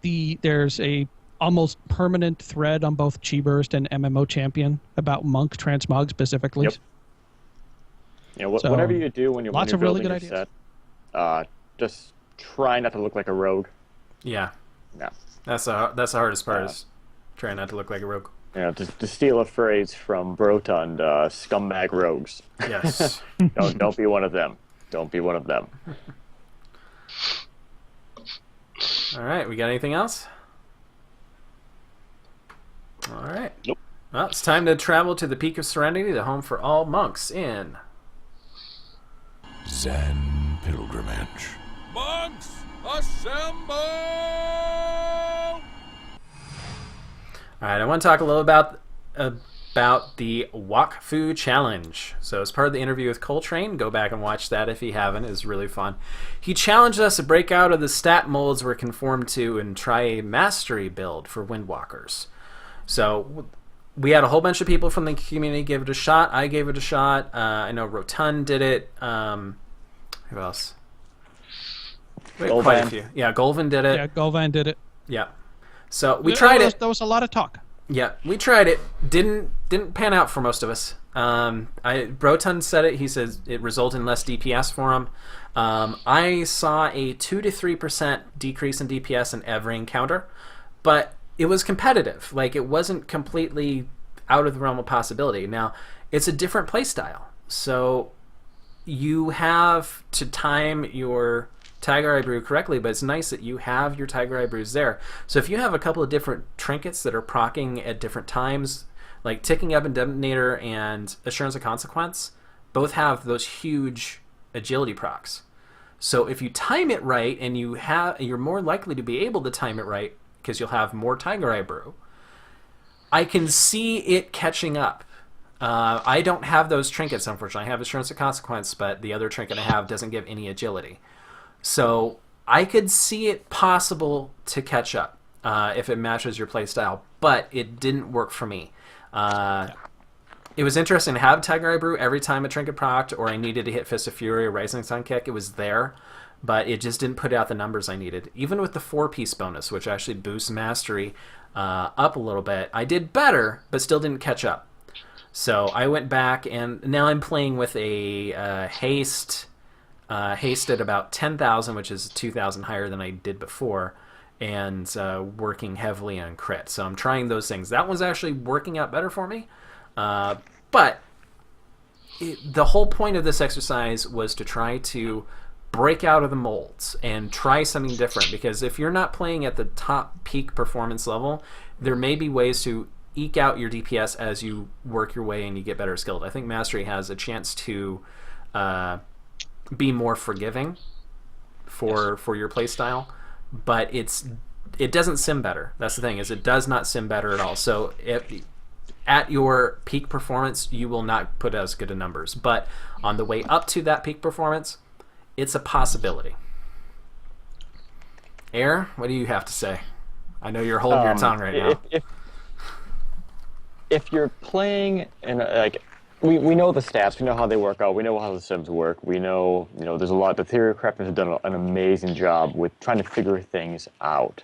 There's a almost permanent thread on both Chi-Burst and MMO Champion about monk transmog specifically. Yep. Whatever you do when you're lots of building really good your set, just try not to look like a rogue. Yeah. Yeah. That's the hardest part is trying not to look like a rogue. To steal a phrase from Brotund, scumbag rogues. Yes. Don't be one of them. Don't be one of them. All right. We got anything else? All right. Nope. Well, it's time to travel to the Peak of Serenity, the home for all monks in Zen pilgrimage. Monks, assemble! All right, I want to talk a little about the Wok Fu Challenge. So as part of the interview with Coltrane, go back and watch that if you haven't. It's really fun. He challenged us to break out of the stat molds we're conformed to and try a mastery build for Windwalkers. So we had a whole bunch of people from the community give it a shot. I gave it a shot. I know Rotund did it. Who else? Quite a few. Yeah, Golvan did it. Yeah, Golvan did it. Yeah. So we tried it. There was a lot of talk. Yeah, we tried it. Didn't pan out for most of us. Brotund said it. He says it resulted in less DPS for him. I saw a 2 to 3% decrease in DPS in every encounter, but it was competitive. Like, it wasn't completely out of the realm of possibility. Now, it's a different playstyle, so you have to time your Tiger Eye Brew correctly, but it's nice that you have your Tiger Eye Brews there. So if you have a couple of different trinkets that are proccing at different times, like Ticking Up and Detonator and Assurance of Consequence, both have those huge agility procs. So if you time it right, and you're more likely to be able to time it right because you'll have more Tiger Eye Brew, I can see it catching up. I don't have those trinkets, unfortunately. I have Assurance of Consequence, but the other trinket I have doesn't give any agility. So I could see it possible to catch up if it matches your playstyle, but it didn't work for me. It was interesting to have Tiger Eye Brew every time a trinket procced, or I needed to hit Fist of Fury or Rising Sun Kick. It was there, but it just didn't put out the numbers I needed. Even with the 4-piece bonus, which actually boosts mastery up a little bit, I did better, but still didn't catch up. So I went back, and now I'm playing with a haste haste at about 10,000, which is 2,000 higher than I did before, and working heavily on crit. So I'm trying those things. That one's actually working out better for me. But the whole point of this exercise was to try to break out of the molds and try something different, because if you're not playing at the top peak performance level, there may be ways to eke out your DPS as you work your way and you get better skilled. I think Mastery has a chance to be more forgiving for your playstyle, but it doesn't sim better. That's the thing, is it does not sim better at all. So at your peak performance, you will not put as good of numbers, but on the way up to that peak performance, it's a possibility. Air, what do you have to say? I know you're holding your tongue right now. If you're playing in like, we know the stats, we know how they work out, we know how the sims work, we know there's a lot. The Theorycrafting has done an amazing job with trying to figure things out.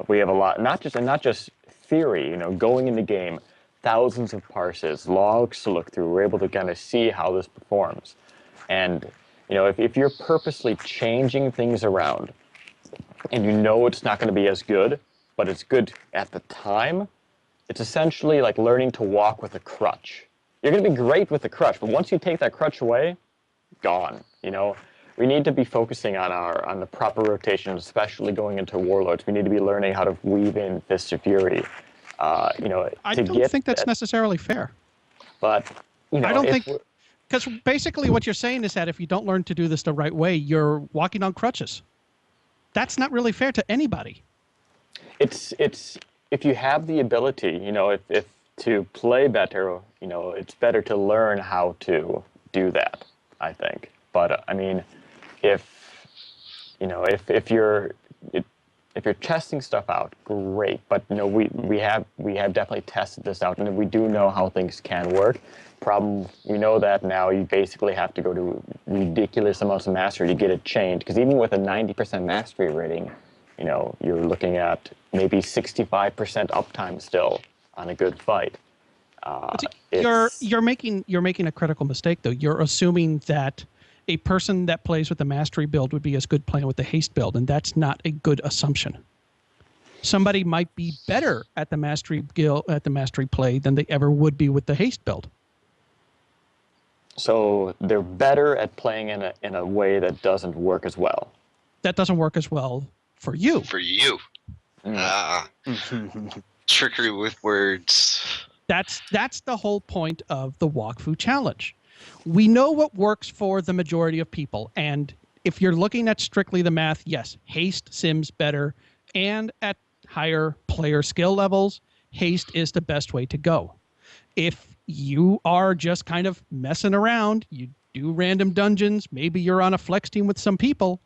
We have a lot, not just theory. Going in the game, thousands of parses, logs to look through. We're able to kind of see how this performs, and if you're purposely changing things around, and it's not going to be as good, but it's good at the time, it's essentially like learning to walk with a crutch. You're going to be great with the crutch, but once you take that crutch away, gone. We need to be focusing on the proper rotation, especially going into Warlords. We need to be learning how to weave in Fists of Fury. I don't think that's necessarily fair. But I don't think, because basically what you're saying is that if you don't learn to do this the right way, you're walking on crutches. That's not really fair to anybody. It's if you have the ability, if to play better, it's better to learn how to do that, I think. But if you're testing stuff out, great. But we have definitely tested this out, and we do know how things can work. We know that now you basically have to go to ridiculous amounts of mastery to get it changed. Because even with a 90% mastery rating, you're looking at maybe 65% uptime still on a good fight. You're making a critical mistake, though. You're assuming that a person that plays with the mastery build would be as good playing with the haste build, and that's not a good assumption. Somebody might be better at the mastery play than they ever would be with the haste build. So they're better at playing in a way that doesn't work as well. That doesn't work as well for you. For you. Trickery with words. That's the whole point of the Walkthrough Challenge. We know what works for the majority of people, and if you're looking at strictly the math, yes, haste sims better, and at higher player skill levels, haste is the best way to go. If you are just kind of messing around, you do random dungeons, maybe you're on a flex team with some people,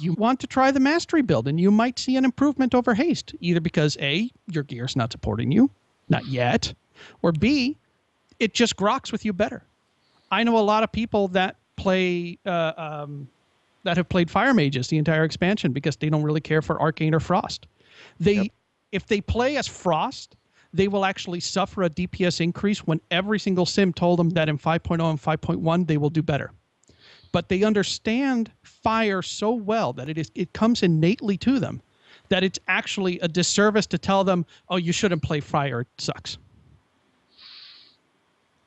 you want to try the mastery build, and you might see an improvement over haste, either because A, your gear's not supporting you, not yet, or B, it just groks with you better. I know a lot of people that play that have played Fire Mages the entire expansion because they don't really care for Arcane or Frost. If they play as Frost, they will actually suffer a DPS increase when every single sim told them that in 5.0 and 5.1 they will do better. But they understand Fire so well that it comes innately to them that it's actually a disservice to tell them, oh, you shouldn't play Fire, it sucks.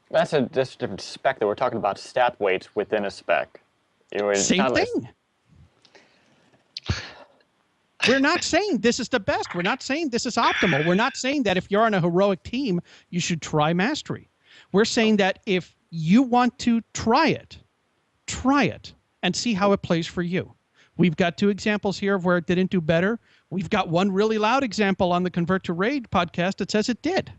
That's a different spec that we're talking about stat weights within a spec. Same thing. We're not saying this is the best. We're not saying this is optimal. We're not saying that if you're on a heroic team, you should try mastery. We're saying that if you want to try it and see how it plays for you. We've got 2 examples here of where it didn't do better. We've got one really loud example on the Convert to Raid podcast that says it did.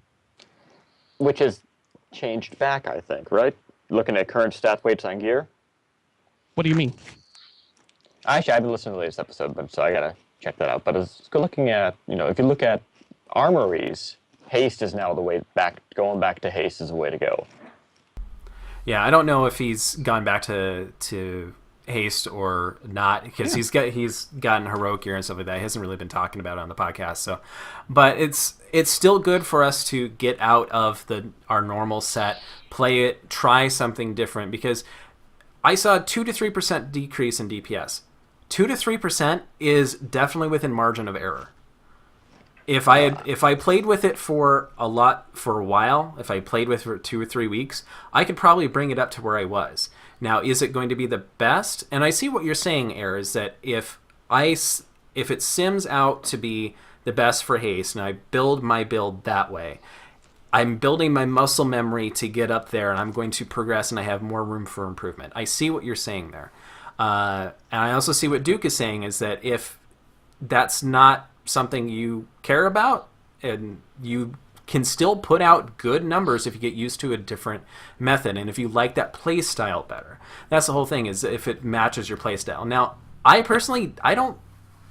Which is changed back, I think, right? Looking at current stat weights on gear. What do you mean? Actually, I haven't listened to the latest episode, so I gotta check that out. But looking at, if you look at armories, haste is now the way back. Going back to haste is the way to go. Yeah, I don't know if he's gone back to haste or not, because he's gotten heroic gear and stuff like that. He hasn't really been talking about it on the podcast. So, but it's still good for us to get out of our normal set, play it, try something different, because I saw a 2 to 3% decrease in DPS. 2 to 3% is definitely within margin of error. If I played with it for a while, if I played with it for 2 or 3 weeks, I could probably bring it up to where I was. Now, is it going to be the best? And I see what you're saying, Air, is that if it sims out to be the best for haste, and I build my build that way, I'm building my muscle memory to get up there, and I'm going to progress, and I have more room for improvement. I see what you're saying there. And I also see what Duke is saying, is that if that's not something you care about, and you can still put out good numbers if you get used to a different method, and if you like that play style better. That's the whole thing, is if it matches your play style. Now, I personally, I don't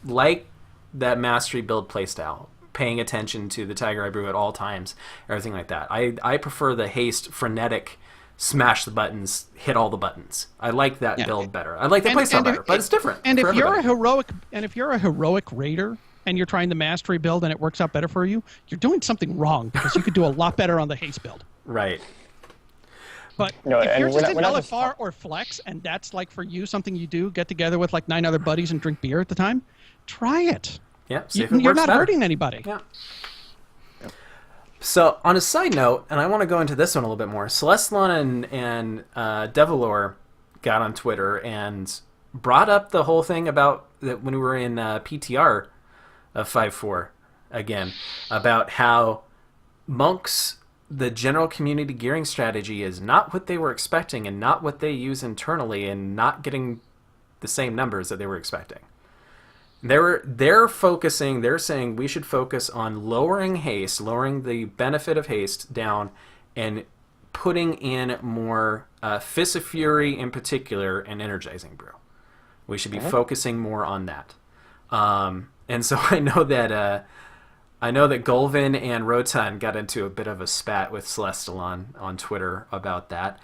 like that mastery build play style, paying attention to the Tiger Eye Brew at all times, everything like that. I prefer the haste, frenetic, smash the buttons, hit all the buttons. I like that build better. I like the play style better, but it's different. And if you're a heroic raider, and you're trying the mastery build and it works out better for you, you're doing something wrong, because you could do a lot better on the haste build. Right. But if you're just in LFR or Flex, and that's like for you something you do, get together with like 9 other buddies and drink beer at the time, try it. Yeah, see if it you're works not better. hurting anybody. Yeah. So, on a side note, and I want to go into this one a little bit more, Celestalon and Devilor got on Twitter and brought up the whole thing about that when we were in PTR of 5.4 again, about how monks, the general community gearing strategy is not what they were expecting and not what they use internally, and not getting the same numbers that they were expecting. They're saying we should focus on lowering haste, lowering the benefit of haste down, and putting in more Fist of Fury in particular, and Energizing Brew. We should be focusing more on that. And so I know that Golvin and Rotan got into a bit of a spat with Celestalon on Twitter about that.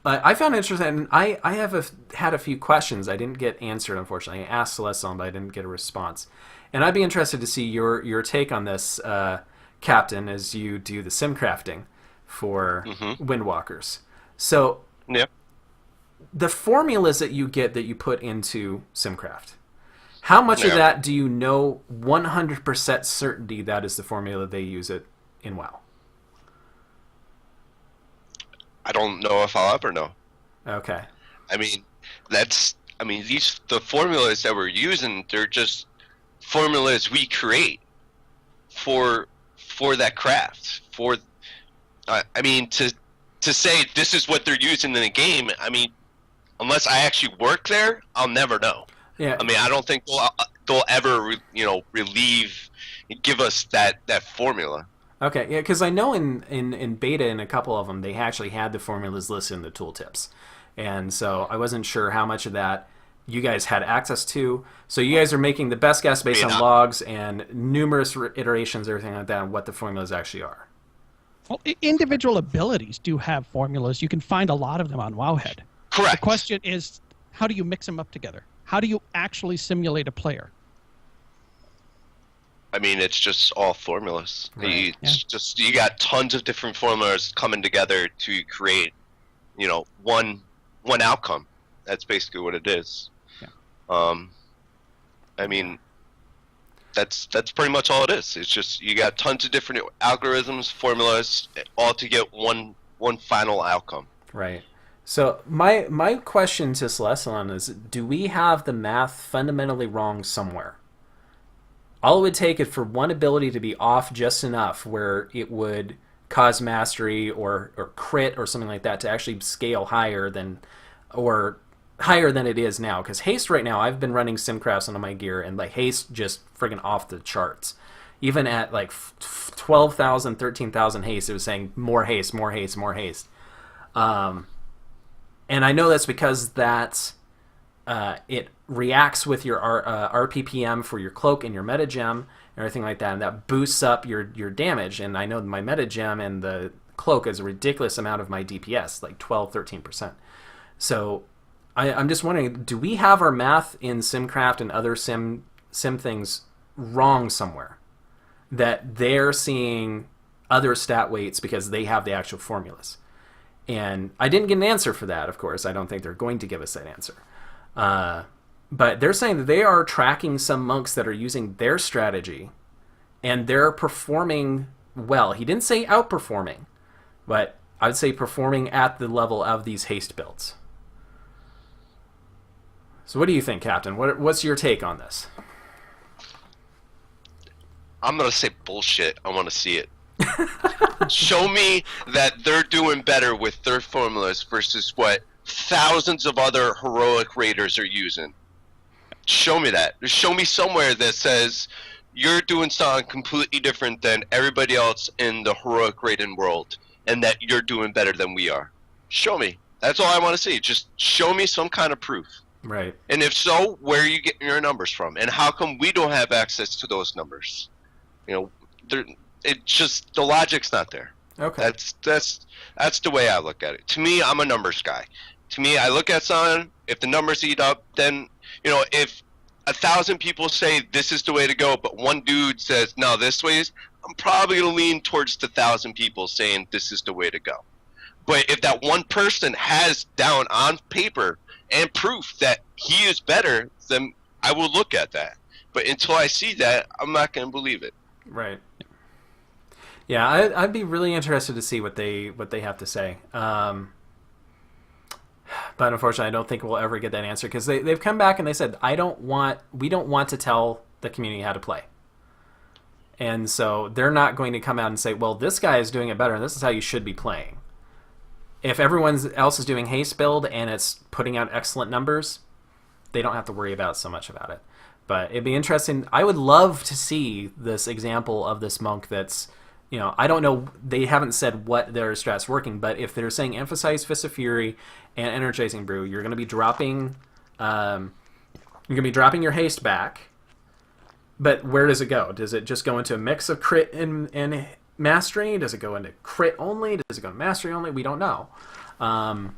But I found it interesting, and I have had a few questions I didn't get answered, unfortunately. I asked Celestalon, but I didn't get a response. And I'd be interested to see your take on this, Captain, as you do the sim crafting for Windwalkers. So, the formulas that you get that you put into Simcraft, how much of that do you know 100% certainty that is the formula they use it in WoW? I don't know if I'll ever know. Okay. The formulas that we're using, they're just formulas we create for that craft. To say this is what they're using in the game, unless I actually work there, I'll never know. Yeah. I don't think they'll ever give us that formula. Okay, yeah, because I know in beta, in a couple of them, they actually had the formulas listed in the tooltips. And so I wasn't sure how much of that you guys had access to. So you guys are making the best guess based on logs and numerous iterations, everything like that, and what the formulas actually are. Well, individual abilities do have formulas. You can find a lot of them on Wowhead. Correct. The question is, how do you mix them up together? How do you actually simulate a player? It's just all formulas. Right. You got tons of different formulas coming together to create, one outcome. That's basically what it is. Yeah. That's pretty much all it is. It's just you got tons of different algorithms, formulas, all to get one final outcome. Right. So my question to Celestalon is, do we have the math fundamentally wrong somewhere? All it would take is for one ability to be off just enough where it would cause mastery or crit or something like that to actually scale higher than it is now. Because haste right now, I've been running Simcrafts on my gear, and like haste just friggin' off the charts. Even at like 12,000, 13,000 haste, it was saying more haste, more haste, more haste. And I know that's because it reacts with your RPPM for your cloak and your meta gem and everything like that, and that boosts up your damage. And I know my meta gem and the cloak is a ridiculous amount of my DPS, like 12-13%. So I'm just wondering, do we have our math in Simcraft and other sim things wrong somewhere? That they're seeing other stat weights because they have the actual formulas. And I didn't get an answer for that, of course. I don't think they're going to give us that answer. But they're saying that they are tracking some monks that are using their strategy, and they're performing well. He didn't say outperforming, but I would say performing at the level of these haste builds. So what do you think, Captain? What's your take on this? I'm going to say bullshit. I want to see it. Show me that they're doing better with their formulas versus what thousands of other heroic raiders are using. Show me that. Show me somewhere that says you're doing something completely different than everybody else in the heroic raiding world, and that you're doing better than we are. Show me. That's all I want to see. Just show me some kind of proof. Right. And if so, where are you getting your numbers from? And how come we don't have access to those numbers? It just, the logic's not there. Okay. That's the way I look at it. To me, I'm a numbers guy. To me, I look at something, if the numbers eat up, then, if 1,000 people say this is the way to go, but one dude says, no, this way is, I'm probably going to lean towards the 1,000 people saying this is the way to go. But if that one person has down on paper and proof that he is better, then I will look at that. But until I see that, I'm not going to believe it. Right. Yeah, I'd be really interested to see what they have to say. But unfortunately, I don't think we'll ever get that answer, because they've come back and they said, we don't want to tell the community how to play. And so they're not going to come out and say, well, this guy is doing it better and this is how you should be playing. If everyone else is doing haste build and it's putting out excellent numbers, they don't have to worry about so much about it. But it'd be interesting. I would love to see this example of this monk that's, I don't know, they haven't said what their strat's working, but if they're saying emphasize Fist of Fury and Energizing Brew, you're going to be dropping your haste back. But where does it go? Does it just go into a mix of crit and mastery? Does it go into crit only? Does it go to mastery only? We don't know. I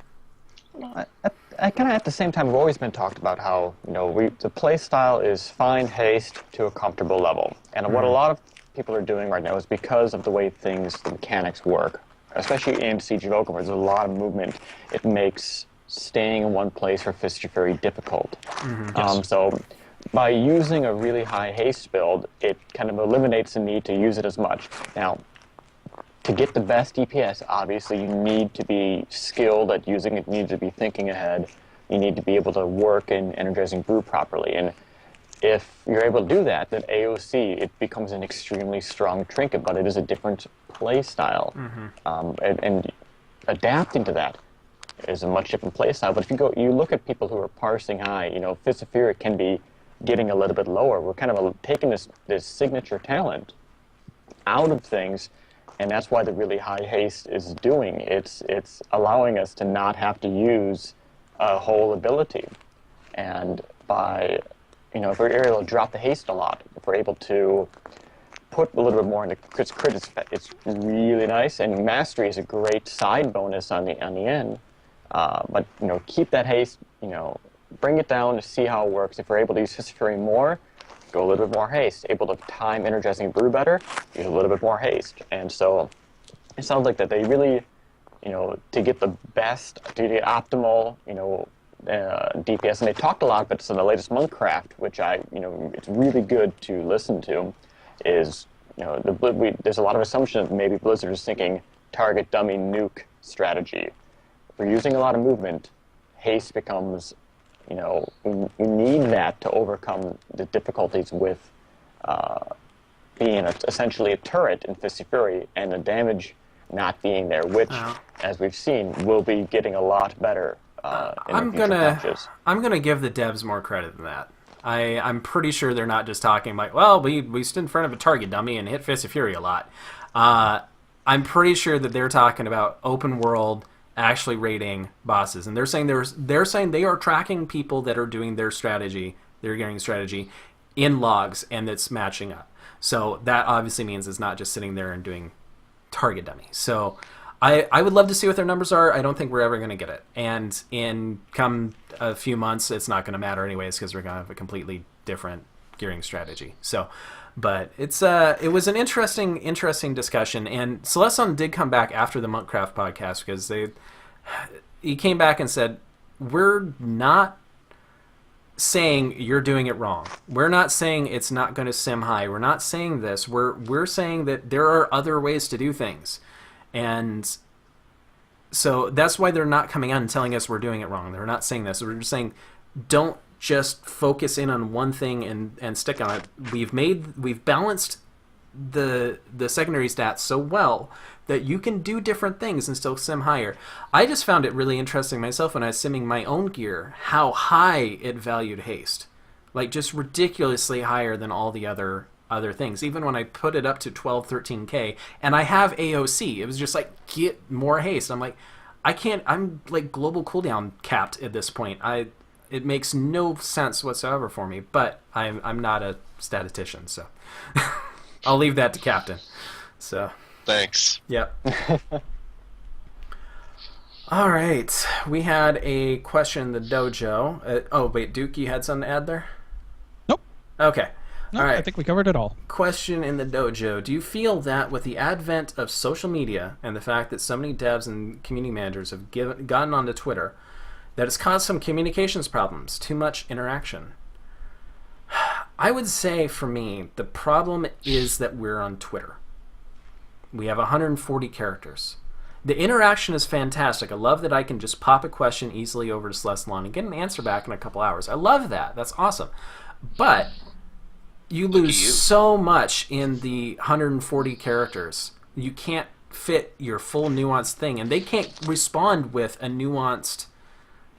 kind of at the same time, we've always been talked about how, the play style is fine haste to a comfortable level. And what a lot of people are doing right now is because of the way the mechanics work, especially in Siege of Oakham, where there's a lot of movement, it makes staying in one place for Fist of Fury difficult. Yes. So by using a really high haste build, it kind of eliminates the need to use it as much. Now, to get the best DPS, obviously you need to be skilled at using it, you need to be thinking ahead, you need to be able to work in Energizing Brew properly. And if you're able to do that, then AOC, it becomes an extremely strong trinket, but it is a different play style. And adapting to that is a much different play style. But if you look at people who are parsing high, Fist of Fury can be getting a little bit lower. We're kind of taking this signature talent out of things, and that's why the really high haste is doing. It's allowing us to not have to use a whole ability. And by, if we're able to drop the haste a lot, if we're able to put a little bit more into crit, it's really nice. And mastery is a great side bonus on the end. But keep that haste. Bring it down to see how it works. If we're able to use Fist of Fury more, go a little bit more haste. Able to time Energizing Brew better, use a little bit more haste. And so it sounds like that they really, to get the best, to get optimal, DPS, and they talked a lot about this in the latest Monkcraft, which it's really good to listen to, is, there's a lot of assumption that maybe Blizzard is thinking target dummy nuke strategy. If we're using a lot of movement, haste becomes, we need that to overcome the difficulties with being essentially a turret in Fist of Fury and the damage not being there, which, as we've seen, will be getting a lot better in the future patches. I'm gonna give the devs more credit than that. I'm pretty sure they're not just talking like, well, we stood in front of a target dummy and hit Fist of Fury a lot. I'm pretty sure that they're talking about open world, actually raiding bosses, and they're saying they are tracking people that are doing their strategy, they're getting strategy in logs, and it's matching up. So that obviously means it's not just sitting there and doing target dummy. So I would love to see what their numbers are. I don't think we're ever going to get it, and in come a few months, it's not going to matter anyways, because we're going to have a completely different gearing strategy. So, but it was an interesting discussion, and Celestion did come back after the Monkcraft podcast, because he came back and said, we're not saying you're doing it wrong. We're not saying it's not going to sim high. We're not saying this. We're saying that there are other ways to do things. And so that's why they're not coming out and telling us we're doing it wrong. They're not saying this. We're just saying, don't just focus in on one thing and stick on it. We've balanced the secondary stats so well that you can do different things and still sim higher. I just found it really interesting myself when I was simming my own gear, how high it valued haste. Like, just ridiculously higher than all the other things. Even when I put it up to 12, 13k, and I have AOC, it was just like, get more haste. I'm like, I can't, I'm like global cooldown capped at this point. It makes no sense whatsoever for me, but I'm not a statistician, so I'll leave that to Captain. So Thanks. yep. All right, we had a question in the dojo. Oh wait, Duke, you had something to add there? Nope. Okay. No, All right. I think we covered it all. Question in the dojo. Do you feel that with the advent of social media and the fact that so many devs and community managers have gotten onto Twitter, that it's caused some communications problems, too much interaction? I would say, for me, the problem is that we're on Twitter. We have 140 characters. The interaction is fantastic. I love that I can just pop a question easily over to Celestalon and get an answer back in a couple hours. I love that. That's awesome. But you lose so much in the 140 characters. You can't fit your full nuanced thing, and they can't respond with a nuanced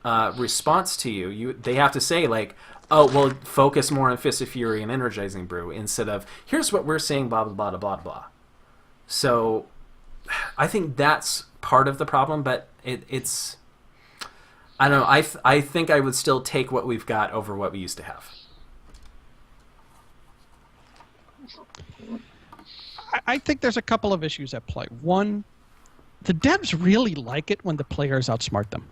response to you. They have to say, like, oh, well, focus more on Fist of Fury and Energizing Brew instead of, here's what we're saying, blah, blah, blah, blah, blah. So I think that's part of the problem, but it's, I don't know, I think I would still take what we've got over what we used to have. I think there's a couple of issues at play. One, the devs really like it when the players outsmart them.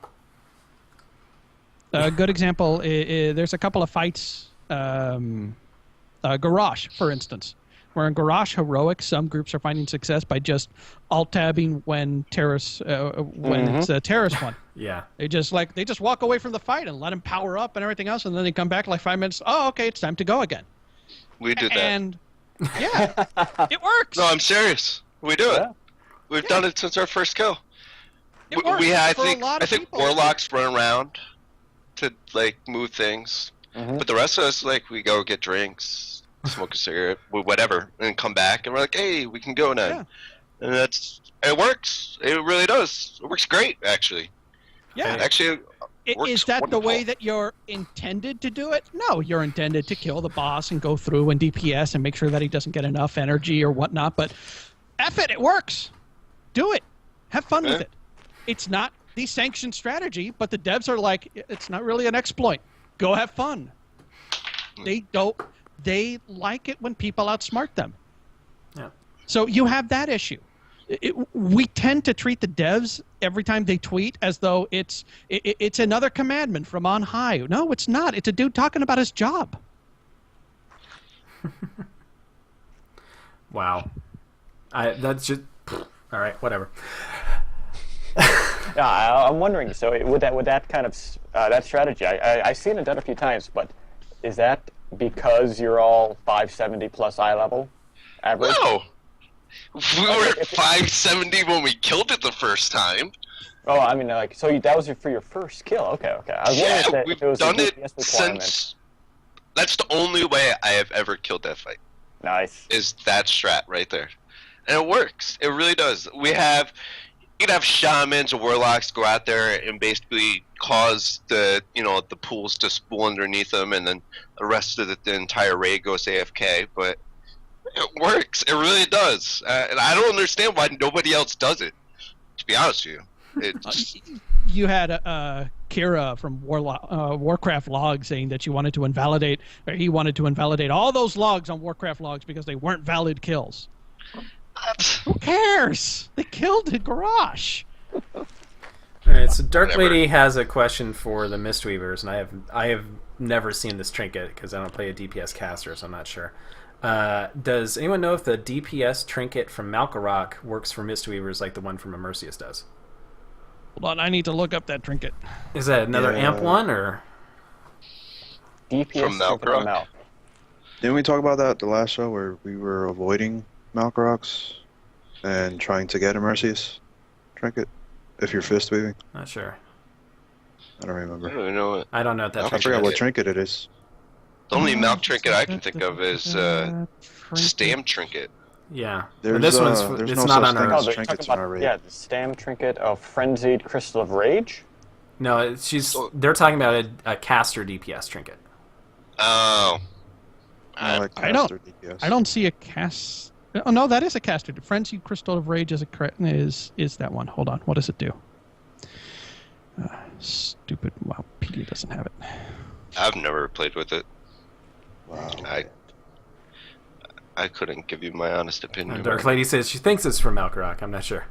A good example, there's a couple of fights, Garrosh, for instance, where in Garrosh Heroic, some groups are finding success by just alt-tabbing when it's a terrorist one. Yeah. They just walk away from the fight and let him power up and everything else, and then they come back like 5 minutes. Oh, okay, it's time to go again. We do that. And yeah, it works. No, I'm serious. We do it. We've done it since our first kill. It works I for a lot of think people. Warlocks run around to like move things, but the rest of us, like, we go get drinks, smoke a cigarette, whatever, and come back, and we're like, hey, we can go now. Yeah. And it works. It really does. It works great, actually. Yeah. Actually, works is that wonderful. the way that you're intended to do it? No, you're intended to kill the boss and go through and DPS and make sure that he doesn't get enough energy or whatnot. But F it, it works. Do it. Have fun with it. It's not the sanctioned strategy, but the devs are like, it's not really an exploit. Go have fun. They like it when people outsmart them. Yeah. So you have that issue. We tend to treat the devs every time they tweet as though it's another commandment from on high. No, it's not. It's a dude talking about his job. Wow. That's just, all right, whatever. Yeah, I'm wondering. So with that kind of that strategy, I've seen it done a few times, but is that because you're all 570 plus eye level average? No. We were at 570 when we killed it the first time. Oh, I mean, like, so that was for your first kill. Okay. I was wondering if it was done a it DPS requirement. since. That's the only way I have ever killed that fight. Nice. Is that strat right there, and it works. It really does. You can have shamans or warlocks go out there and basically cause the pools to spool underneath them, and then the rest of the entire raid goes AFK. But it works. It really does. And I don't understand why nobody else does it. To be honest with you, You had Kira from Warcraft Log saying that he wanted to invalidate all those logs on Warcraft Logs because they weren't valid kills. Who cares? They killed the Garrosh. All right, so Dark Whatever. Lady has a question for the Mistweavers, and I have never seen this trinket because I don't play a DPS caster, so I'm not sure. Does anyone know if the DPS trinket from Malkarok works for Mistweavers like the one from Immersius does? Hold on, I need to look up that trinket. Is that another Yeah. amp one or? DPS From trinket on Malkrok? Malk. Didn't we talk about that the last show where we were avoiding Malkrok's and trying to get a Mercius trinket if you're fist weaving? Not sure. I don't I remember. don't even know what. I don't know what that I trinket forgot is. what trinket it is. The only Malk trinket I can think of is Stam trinket. Yeah. There's, But this one's there's it's no not such on thing our. as they're trinkets talking in our raid. yeah, the Stam trinket of Frenzied Crystal of Rage. No, they're talking about a caster DPS trinket. Oh. I like I don't- caster DPS. I don't see a cast. Oh no, that is a caster. Frenzied Crystal of Rage is is that one. Hold on, what does it do? Stupid. Wow, PD doesn't have it. I've never played with it. Wow. I couldn't give you my honest opinion. Dark Lady says she thinks it's from Malkrok. I'm not sure.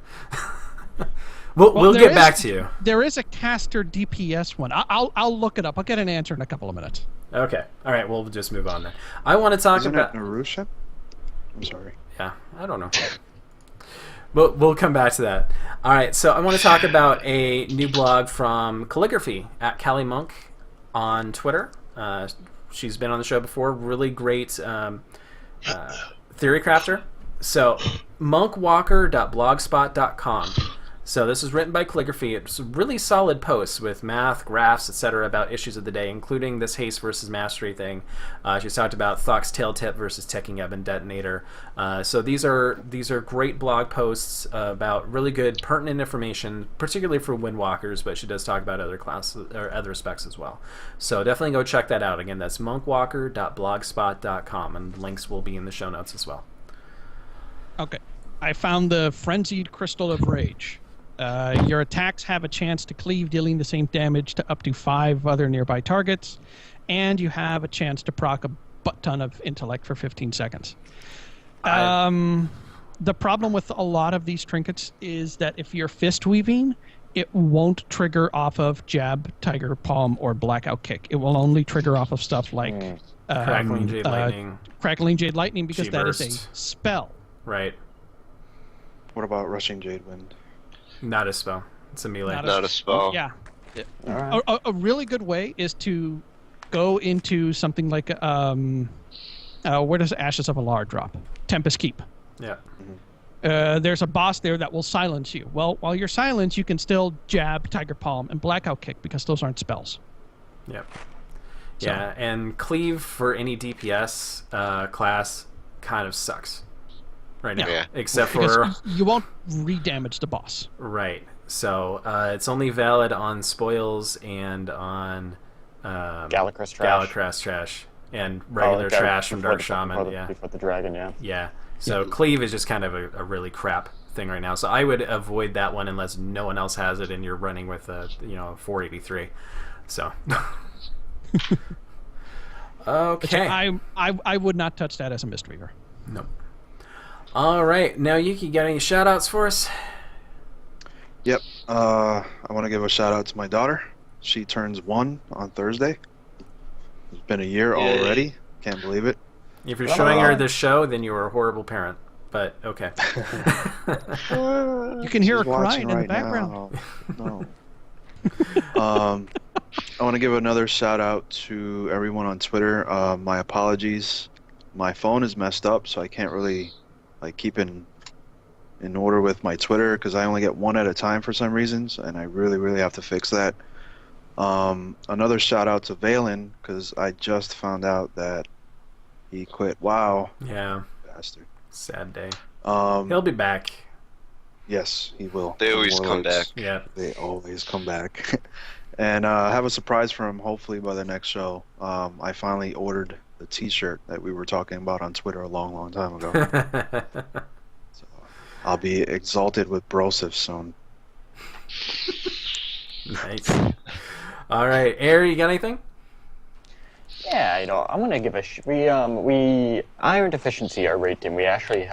we'll there get is- back to you. There is a caster DPS one. I'll look it up. I'll get an answer in a couple of minutes. Okay. All right. We'll just move on then. I want to talk Isn't about. it Narusha? I'm sorry. Yeah, I don't know. We'll come back to that. All right, so I want to talk about a new blog from Calligraphy at Callie Monk on Twitter. She's been on the show before. Really great theory crafter. So monkwalker.blogspot.com. So this is written by Calligraphy. It's a really solid post with math, graphs, etc. about issues of the day, including this haste versus mastery thing. She's talked about Thock's tail tip versus Teching Ebb and Detonator. So these are great blog posts about really good, pertinent information, particularly for Windwalkers, but she does talk about other classes or other specs as well. So definitely go check that out. Again, that's monkwalker.blogspot.com, and links will be in the show notes as well. Okay, I found the Frenzied Crystal of Rage. Your attacks have a chance to cleave, dealing the same damage to up to 5 other nearby targets, and you have a chance to proc a butt ton of intellect for 15 seconds. The problem with a lot of these trinkets is that if you're fist weaving, it won't trigger off of Jab, Tiger Palm, or Blackout Kick. It will only trigger off of stuff like Crackling Jade Lightning. Crackling Jade Lightning, because that is a G-Burst. spell. Right. What about Rushing Jade Wind? Not a spell. It's a melee. Not a spell. Yeah. Alright. A really good way is to go into something like where does Ashes of Alar drop? Tempest Keep. Yeah. There's a boss there that will silence you. Well, while you're silenced, you can still jab, Tiger Palm, and Blackout Kick, because those aren't spells. Yep. So- Yeah, and cleave for any DPS class kind of sucks right now, Yeah. except Because for you won't re-damage the boss. right. So it's only valid on spoils and on Galacrus trash. Galacrus trash and regular Okay, trash from before Dark the- Shaman. before the- Yeah, Before the dragon, yeah. yeah. So cleave is just kind of a really crap thing right now. So I would avoid that one unless no one else has it and you're running with a 483. So okay. I would not touch that as a Mistweaver. No. All right. Now, Yuki, got any shout-outs for us? Yep. I want to give a shout out to my daughter. She turns 1 on Thursday. It's been a year Yay. already. Can't believe it. If you're showing her this show, then you were a horrible parent. But, okay. You can hear her She's watching crying in the right background. now. No. I want to give another shout out to everyone on Twitter. My apologies. My phone is messed up, so I can't really keep in order with my Twitter because I only get one at a time for some reasons, and I really have to fix that. Another shout out to Valen because I just found out that he quit WoW. Yeah. Bastard. Sad day. Um, He'll be back. yes, he will. They always come Warlords. back. Yeah. They always come back. And I have a surprise for him, hopefully, by the next show. I finally ordered the t-shirt that we were talking about on Twitter a long time ago. So I'll be exalted with brosif soon. Nice. All right. Air, you got anything? Yeah, I'm gonna give we Iron Deficiency, our raid team. We actually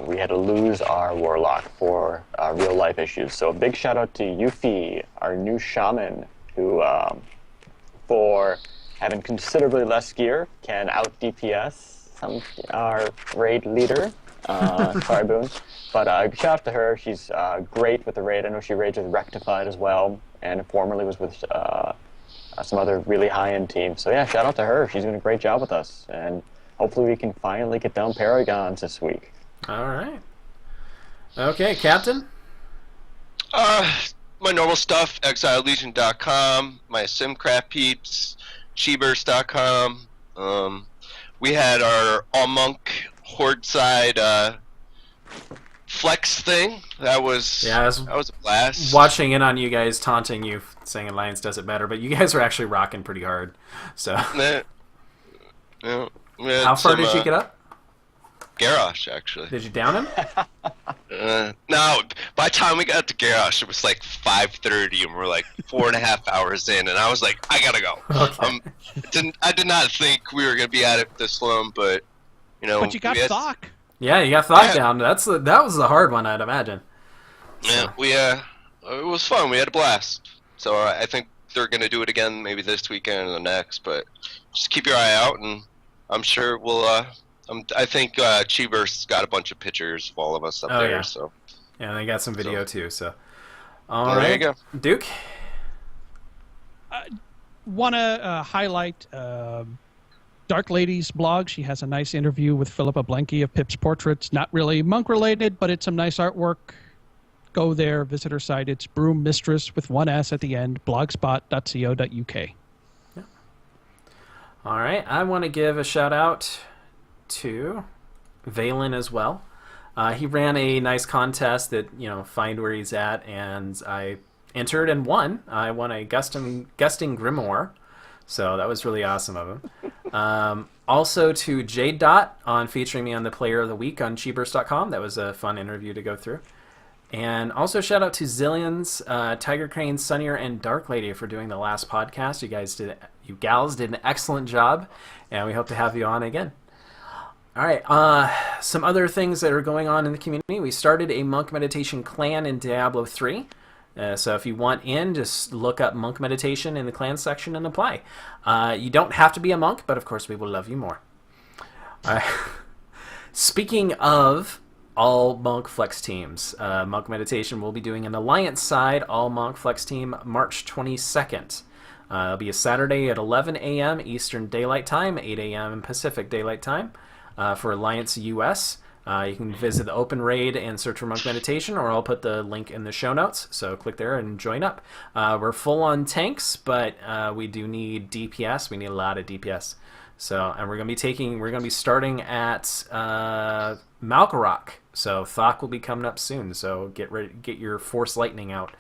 we had to lose our warlock for real life issues. So a big shout out to Yuffie, our new shaman, who for having considerably less gear can out DPS our raid leader. Sorry, Boone. But shout out to her. She's great with the raid. I know she raids with Rectified as well, and formerly was with some other really high-end teams. So yeah, shout out to her. She's doing a great job with us, and hopefully we can finally get down Paragons this week. All right. Okay, Captain? My normal stuff, ExileLegion.com, my Simcraft peeps, Cheeburst.com. We had our all-monk horde side flex thing. That was a blast. Watching in on you guys taunting you, saying Alliance does it better, but you guys are actually rocking pretty hard. So, how far did you get up? Garrosh, actually. Did you down him? No, by the time we got to Garrosh, it was like 5:30, and we're like 4.5 hours in, and I was like, I gotta go. Okay. I did not think we were gonna be at it this long, but But you got Thok. Yeah, you got Thok down. That was the hard one, I'd imagine. Yeah, it was fun. We had a blast. So I think they're gonna do it again, maybe this weekend or the next. But just keep your eye out, and I'm sure we'll. I think Cheever's got a bunch of pictures of all of us up there. Yeah. So yeah, they got some video too. So all there right, you go. Duke. Want to highlight Dark Lady's blog. She has a nice interview with Philippa Blenky of Pip's Portraits. Not really monk related, but it's some nice artwork. Go there, visit her site. It's Broom Mistress with one S at the end, blogspot.co.uk. Yeah. All right, I want to give a shout out to Valen as well. He ran a nice contest that, find where he's at, and I entered and won. I won a guesting grimoire, so that was really awesome of him. Also to Jade Dot on featuring me on the Player of the Week on Cheeburst.com. That was a fun interview to go through. And also shout out to Zillions, Tiger Crane, Sunnier, and Dark Lady for doing the last podcast. You gals did an excellent job, and we hope to have you on again. All right, some other things that are going on in the community. We started a Monk Meditation clan in Diablo 3. So if you want in, just look up Monk Meditation in the clan section and apply. You don't have to be a monk, but of course we will love you more. Speaking of all Monk Flex teams, Monk Meditation will be doing an Alliance side all Monk Flex team March 22nd. It'll be a Saturday at 11 a.m. Eastern Daylight Time, 8 a.m. Pacific Daylight Time for Alliance US. You can visit the open raid and search for Monk Meditation, or I'll put the link in the show notes. So click there and join up. We're full on tanks, but we do need DPS. We need a lot of DPS. So, and we're gonna be starting at Malkarok. So Thok will be coming up soon. So get ready, get your Force Lightning out.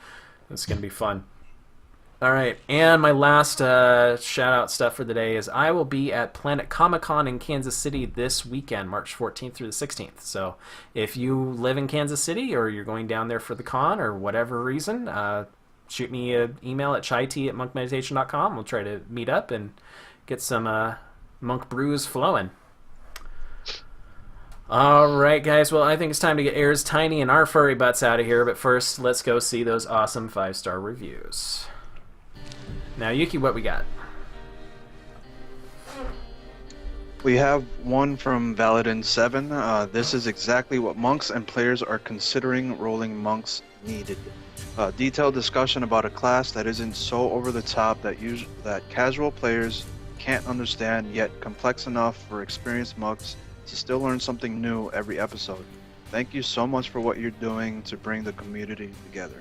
It's gonna be fun. All right, and my last shout-out stuff for the day is I will be at Planet Comic-Con in Kansas City this weekend, March 14th through the 16th. So if you live in Kansas City or you're going down there for the con or whatever reason, shoot me an email at chait@monkmeditation.com. We'll try to meet up and get some monk brews flowing. All right, guys. Well, I think it's time to get Airs, Tiny, and our furry butts out of here. But first, let's go see those awesome 5-star reviews. Now, Yuki, what we got? We have one from Valadin7. This is exactly what monks and players are considering rolling monks needed. Detailed discussion about a class that isn't so over the top that casual players can't understand, yet complex enough for experienced monks to still learn something new every episode. Thank you so much for what you're doing to bring the community together.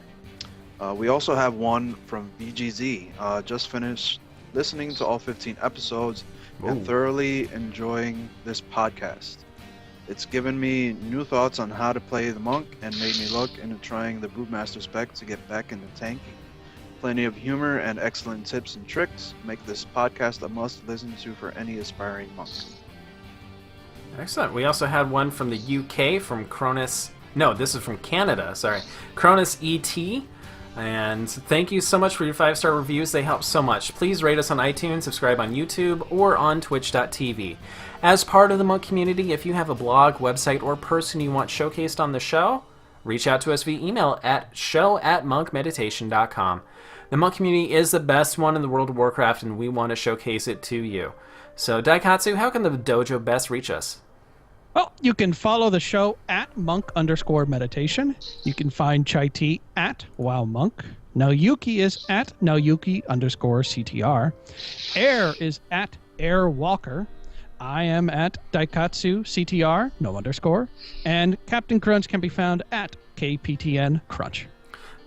We also have one from BGZ. Just finished listening to all 15 episodes and thoroughly enjoying this podcast. It's given me new thoughts on how to play the monk and made me look into trying the Brewmaster spec to get back into tanking. Plenty of humor and excellent tips and tricks make this podcast a must listen to for any aspiring monk. Excellent. We also had one from the UK from Cronus. No, this is from Canada. Sorry, Cronus ET. And thank you so much for your 5-star reviews. They help so much. Please rate us on iTunes, subscribe on YouTube, or on twitch.tv. As part of the Monk community, if you have a blog, website, or person you want showcased on the show, reach out to us via email at show@monkmeditation.com. The Monk community is the best one in the world of Warcraft, and we want to showcase it to you. So, Daikatsu, how can the dojo best reach us? Well, you can follow the show at monk_meditation. You can find Chai Tea at WowMonk. Naoyuki is at Naoyuki_CTR. Air is at Airwalker. I am at Daikatsu CTR, no underscore. And Captain Crunch can be found at KPTN Crunch.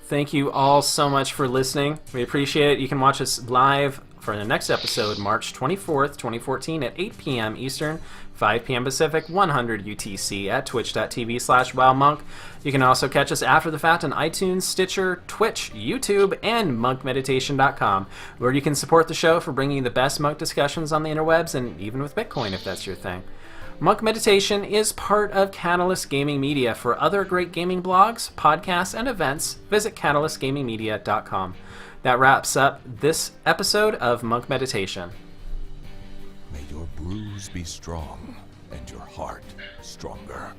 Thank you all so much for listening. We appreciate it. You can watch us live for the next episode, March 24th, 2014 at 8 p.m. Eastern, 5 p.m. Pacific, 100 UTC at twitch.tv/WowMonk. You can also catch us after the fact on iTunes, Stitcher, Twitch, YouTube, and monkmeditation.com, where you can support the show for bringing the best monk discussions on the interwebs, and even with Bitcoin if that's your thing. Monk Meditation is part of Catalyst Gaming Media. For other great gaming blogs, podcasts, and events, visit catalystgamingmedia.com. That wraps up this episode of Monk Meditation. May your bruise be strong and your heart stronger.